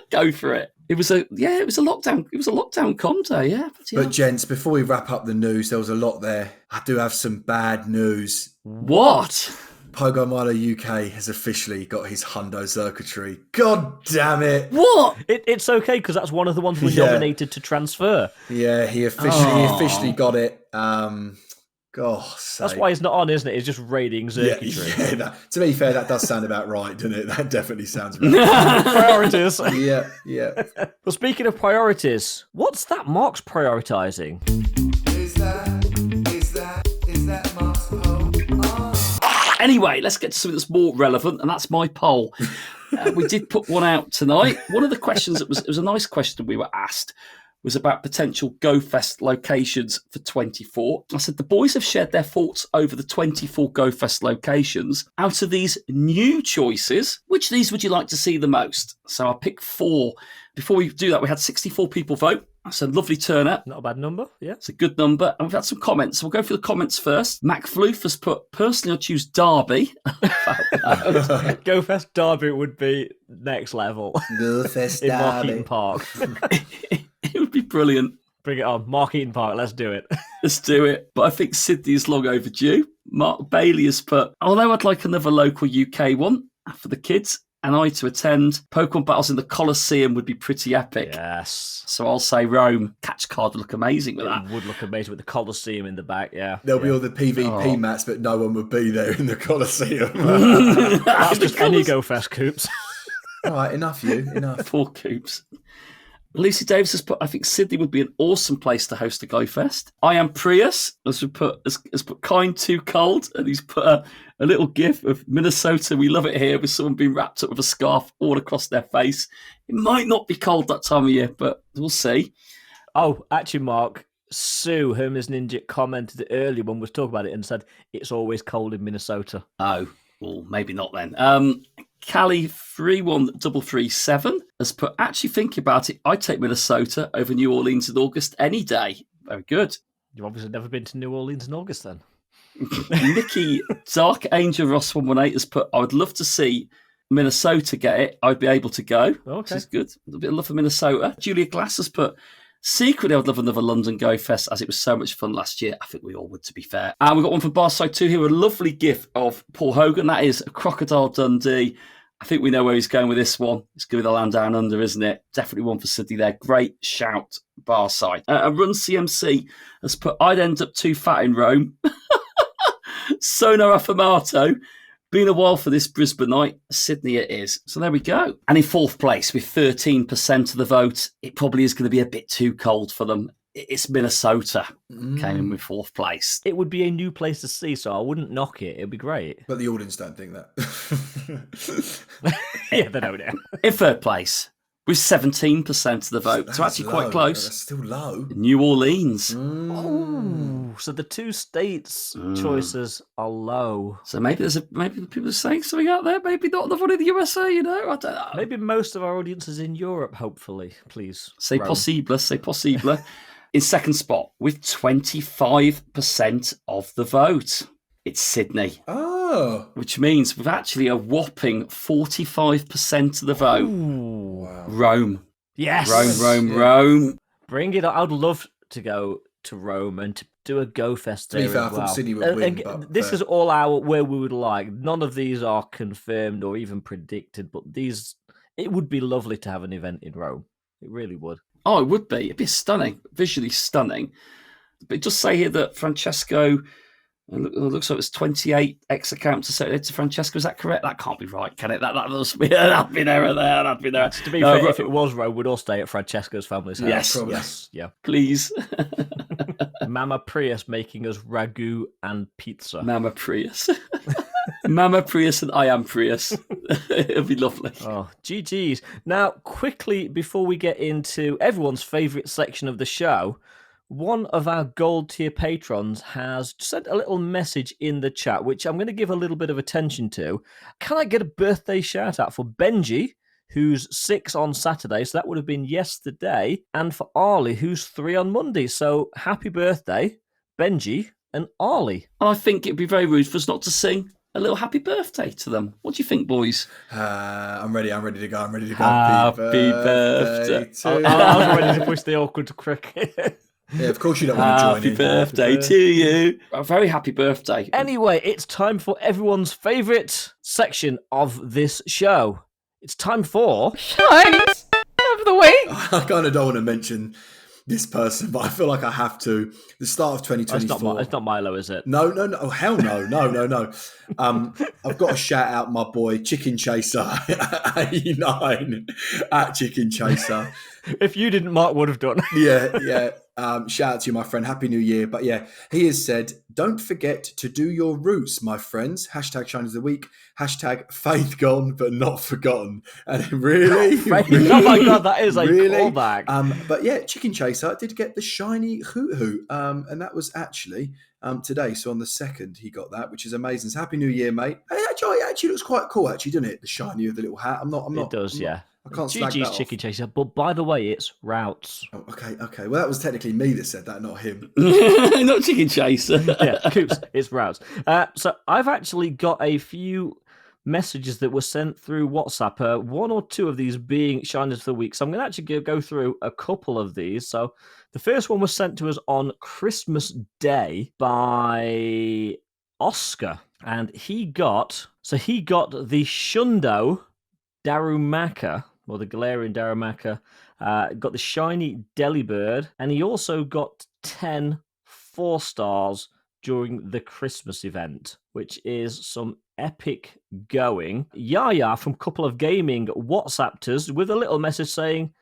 Go for it. It was a lockdown con day, yeah. But gents, before we wrap up the news, there was a lot there. I do have some bad news. What? Porygon Milo UK has officially got his Hundo Circuitry. God damn it. What? It's okay because that's one of the ones we nominated to transfer. Yeah, he officially got it. That's why he's not on, isn't it? It's just raiding circuitry. Yeah, to be fair, that does sound about right, doesn't it? That definitely sounds about right. Priorities. Yeah. Well, speaking of priorities, what's that Mark's prioritising? Is that Mark's poll? Anyway, let's get to something that's more relevant, and that's my poll. We did put one out tonight. One of the questions it was a nice question we were asked was about potential GOFest locations for 24. I said the boys have shared their thoughts over the 24 GOFest locations. Out of these new choices, which of these would you like to see the most? So I'll pick 4. Before we do that, we had 64 people vote. That's a lovely turnout. Not a bad number, yeah. It's a good number. And we've had some comments. So we'll go through the comments first. Mac Floof has put, personally, I'll choose Derby. GoFest Derby would be next level. GoFest in Mark Derby. Eaton Park. It would be brilliant. Bring it on. Mark Eaton Park, let's do it. Let's do it. But I think Sydney is long overdue. Mark Bailey has put, although I'd like another local UK one for the kids, and I to attend, Pokemon battles in the Colosseum would be pretty epic. Yes. So I'll say Rome. Catch card would look amazing with that. It would look amazing with the Colosseum in the back, yeah. There'll be all the PvP mats, but no one would be there in the Colosseum. That's just any GoFest, Coops. All right, enough. Poor Coops. Lucy Davis has put, I think Sydney would be an awesome place to host a GoFest. I am Prius has put kind too cold, and he's put a little gif of Minnesota. We love it here, with someone being wrapped up with a scarf all across their face. It might not be cold that time of year, but we'll see. Oh, actually, Mark, Sue, Hermes Ninja, commented earlier when we was talking about it and said it's always cold in Minnesota. Oh, well, maybe not then. Callie 31337 has put, actually thinking about it, I'd take Minnesota over New Orleans in August any day. Very good. You've obviously never been to New Orleans in August then. Nikki Dark Angel Ross 118 has put, I would love to see Minnesota get it. I'd be able to go. Okay. Which is good. A little bit of love for Minnesota. Julia Glass has put, secretly, I'd love another London GoFest as it was so much fun last year. I think we all would, to be fair. And we've got one from Barside 2 here, a lovely gif of Paul Hogan. That is a Crocodile Dundee. I think we know where he's going with this one. It's going to be the Land Down Under, isn't it? Definitely one for Sydney there. Great shout, Barside. A Run CMC has put, I'd end up too fat in Rome. Sono Affamato. Been a while for this Brisbane night. Sydney it is. So there we go. And in 4th place with 13% of the vote, it probably is going to be a bit too cold for them. It's Minnesota. Came in with 4th place. It would be a new place to see, so I wouldn't knock it. It'd be great. But the audience don't think that. Yeah, they don't know. In 3rd place with 17% of the vote. So actually quite close. That's still low. New Orleans. Oh, so the 2 states' choices are low. So maybe maybe people are saying something out there. Maybe not the one in the USA. I don't know. Maybe most of our audience is in Europe. Hopefully, please say possible. Say possible. In 2nd spot with 25% of the vote, it's Sydney. Oh, which means with actually a whopping 45% of the vote. Ooh. Wow. Rome. Yes. Rome. Bring it on. I'd love to go to Rome and to do a GoFest there. To be fair, I thought Sydney would win. But this is all our where we would like. None of these are confirmed or even predicted, but it would be lovely to have an event in Rome. It really would. Oh, it would be. It'd be stunning, visually stunning. But it does say here that Francesco, it looks like it's 28 X accounts associated to Francesco. Is that correct? That can't be right, can it? That'd be an error there. That'd be there. To be fair, if it was Rome, we'd all stay at Francesco's family's house. Yes, yeah. Please. Mama Prius making us ragu and pizza. Mama Prius. Mama Prius and I am Prius. It'll be lovely. Oh, GG's. Now, quickly, before we get into everyone's favourite section of the show, one of our gold tier patrons has sent a little message in the chat, which I'm going to give a little bit of attention to. Can I get a birthday shout out for Benji, who's 6 on Saturday, so that would have been yesterday, and for Arlie, who's 3 on Monday. So happy birthday, Benji and Arlie. I think it'd be very rude for us not to sing a little happy birthday to them. What do you think, boys? I'm ready to go. Happy birthday. I was ready to push the awkward cricket. Yeah, of course you don't want to join in. Happy birthday to you. A very happy birthday. Anyway, it's time for everyone's favourite section of this show. It's time for... Shines of the week. I kind of don't want to mention this person, but I feel like I have to. The start of 2024. It's not Milo, is it? No. Oh, hell no. No. I've got to shout out my boy, Chicken Chaser, 89 at Chicken Chaser. If you didn't, Mark would have done. Yeah. Shout out to you, my friend. Happy New Year. But yeah, he has said, don't forget to do your roots, my friends. Hashtag Shine of the Week. Hashtag faith gone, but not forgotten. And really? Oh my God, that is a callback. But yeah, Chicken Chaser did get the shiny hoot hoot. And that was actually today. So on the 2nd, he got that, which is amazing. So Happy New Year, mate. It actually looks quite cool, actually, doesn't it? The shiny of the little hat. It does, yeah. I can't slag that GG's off. Chicken Chaser, but by the way, it's Routes. Oh, okay. Well, that was technically me that said that, not him. Not Chicken Chaser. Yeah, Coops, it's Routes. So I've actually got a few messages that were sent through WhatsApp, 1 or 2 of these being Shiners of the Week. So I'm going to actually go through a couple of these. So the first one was sent to us on Christmas Day by Oscar, and he got the Shundo Darumaka, or the Galarian Darumaka, got the shiny Delibird, and he also got 10 4-stars during the Christmas event, which is some epic going. Yaya from Couple of Gaming WhatsApped us with a little message saying,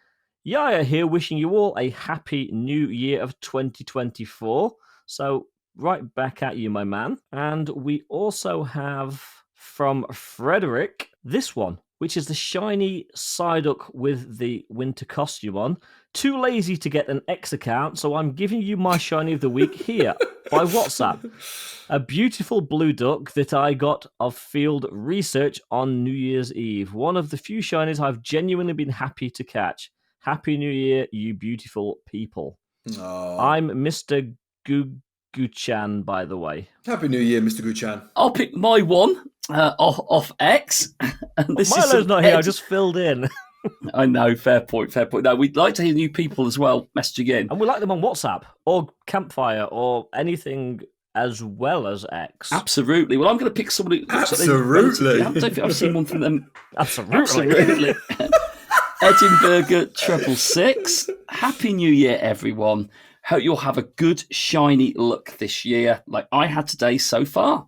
Yaya here, wishing you all a happy new year of 2024. So right back at you, my man. And we also have from Frederick this one, which is the shiny Psyduck with the winter costume on. Too lazy to get an X account, so I'm giving you my shiny of the week here by WhatsApp. A beautiful blue duck that I got of field research on New Year's Eve. One of the few shinies I've genuinely been happy to catch. Happy New Year, you beautiful people. Oh. I'm Mr. Guchan, by the way. Happy New Year, Mr. Guchan. I'll pick my one off X. And this Milo's not here, I just filled in. I know, fair point. No, we'd like to hear new people as well messaging in. And we like them on WhatsApp or Campfire or anything as well as X. Absolutely. Well, I'm going to pick somebody. Absolutely. I don't think I've seen one from them. Absolutely. Edinburgh 666. Happy New Year, everyone. Hope you'll have a good, shiny look this year, like I had today so far.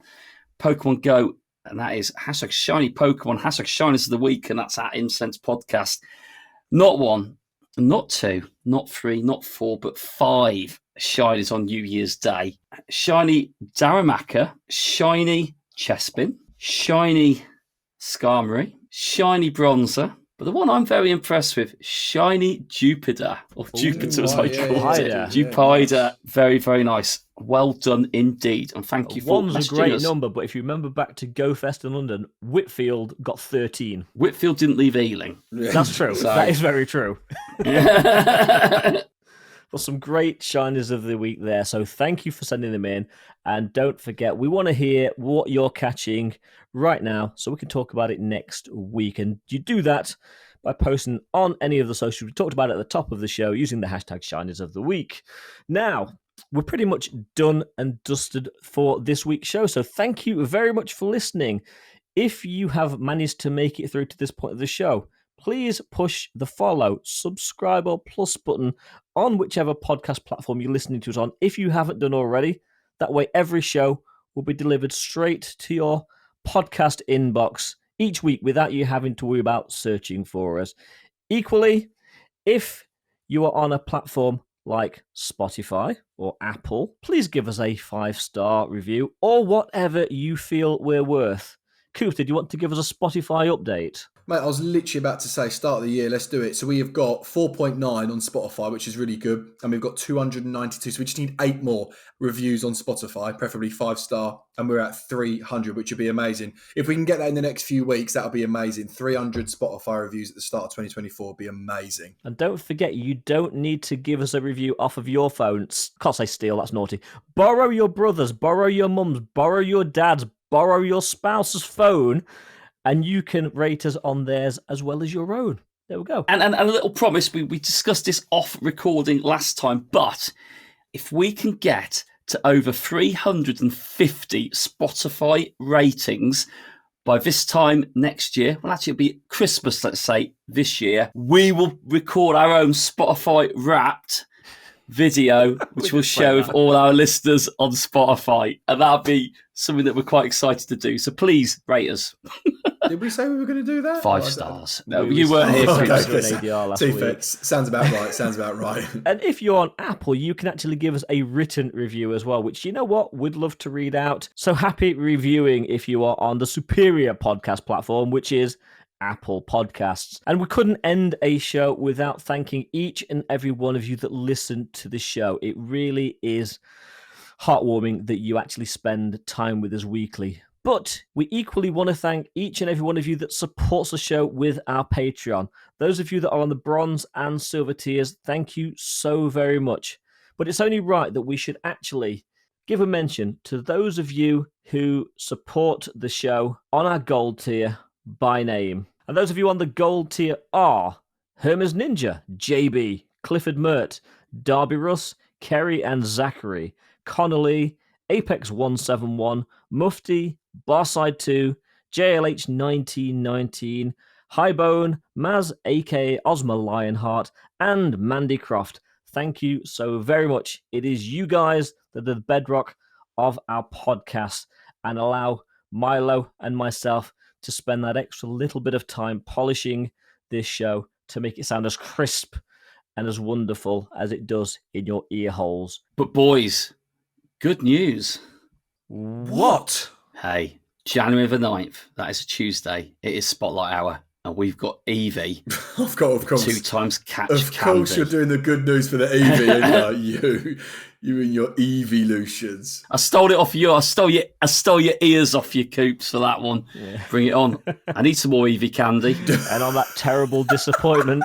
Pokemon Go, and that is hashtag shiny Pokemon, hashtag shinies of the week, and that's at Incensed Podcast. Not 1, not 2, not 3, not 4, but 5 shinies on New Year's Day. Shiny Darumaka, shiny Chespin, shiny Skarmory, shiny Bronzer, but the one I'm very impressed with, shiny Jupiter, or Jupiter as I call it. Jupiter, very, very nice. Well done indeed, and thank you for One's a great number, but if you remember back to GoFest in London, Whitfield got 13. Whitfield didn't leave Ealing. That's true. So... That is very true. Well, some great shiners of the week there. So thank you for sending them in. And don't forget, we want to hear what you're catching right now so we can talk about it next week. And you do that by posting on any of the socials we talked about at the top of the show using the hashtag shiners of the week. Now, we're pretty much done and dusted for this week's show. So thank you very much for listening. If you have managed to make it through to this point of the show, please push the follow, subscribe, or plus button on whichever podcast platform you're listening to us on if you haven't done already. That way, every show will be delivered straight to your podcast inbox each week without you having to worry about searching for us. Equally, if you are on a platform like Spotify or Apple, please give us a 5-star review or whatever you feel we're worth. Coops, did you want to give us a Spotify update? Mate, I was literally about to say, start of the year, let's do it. So we have got 4.9 on Spotify, which is really good. And we've got 292. So we just need 8 more reviews on Spotify, preferably 5-star. And we're at 300, which would be amazing. If we can get that in the next few weeks, that'll be amazing. 300 Spotify reviews at the start of 2024 would be amazing. And don't forget, you don't need to give us a review off of your phone. Can't say steal, that's naughty. Borrow your brother's, borrow your mum's, borrow your dad's, borrow your spouse's phone, and you can rate us on theirs as well as your own. There we go. And a little promise, we discussed this off recording last time, but if we can get to over 350 Spotify ratings by this time next year, well, actually it'll be Christmas, let's say, this year, we will record our own Spotify Wrapped video, which we'll share with all our listeners on Spotify. And that'll be something that we're quite excited to do. So please rate us. Did we say we were going to do that? 5 stars. No, you weren't here for ADR last week. Sounds about right. Sounds about right. And if you're on Apple, you can actually give us a written review as well, which, you know what, we'd love to read out. So happy reviewing if you are on the superior podcast platform, which is Apple Podcasts. And we couldn't end a show without thanking each and every one of you that listened to the show. It really is heartwarming that you actually spend time with us weekly. But we equally want to thank each and every one of you that supports the show with our Patreon. Those of you that are on the bronze and silver tiers, thank you so very much. But it's only right that we should actually give a mention to those of you who support the show on our gold tier by name. And those of you on the gold tier are Hermes Ninja, JB, Clifford Mert, Darby Russ, Kerry and Zachary, Connolly, Apex 171, Mufti, Barside 2, JLH 1919, Highbone, Maz aka Ozma Lionheart, and Mandy Croft. Thank you so very much. It is you guys that are the bedrock of our podcast and allow Milo and myself to spend that extra little bit of time polishing this show to make it sound as crisp and as wonderful as it does in your ear holes. But boys, good news. What? Hey, January the 9th, that is a Tuesday. It is Spotlight Hour, and we've got Evie. Of course. 2 times catch Of candy. course, you're doing the good news for the Evie, aren't you? You and your evolutions. I stole it off you. I stole your ears off your Coops for that one. Yeah. Bring it on. I need some more Evie candy. And on that terrible disappointment,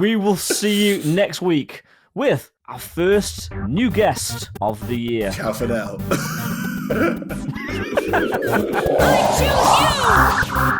we will see you next week with our first new guest of the year. Ciao for now. I choose you!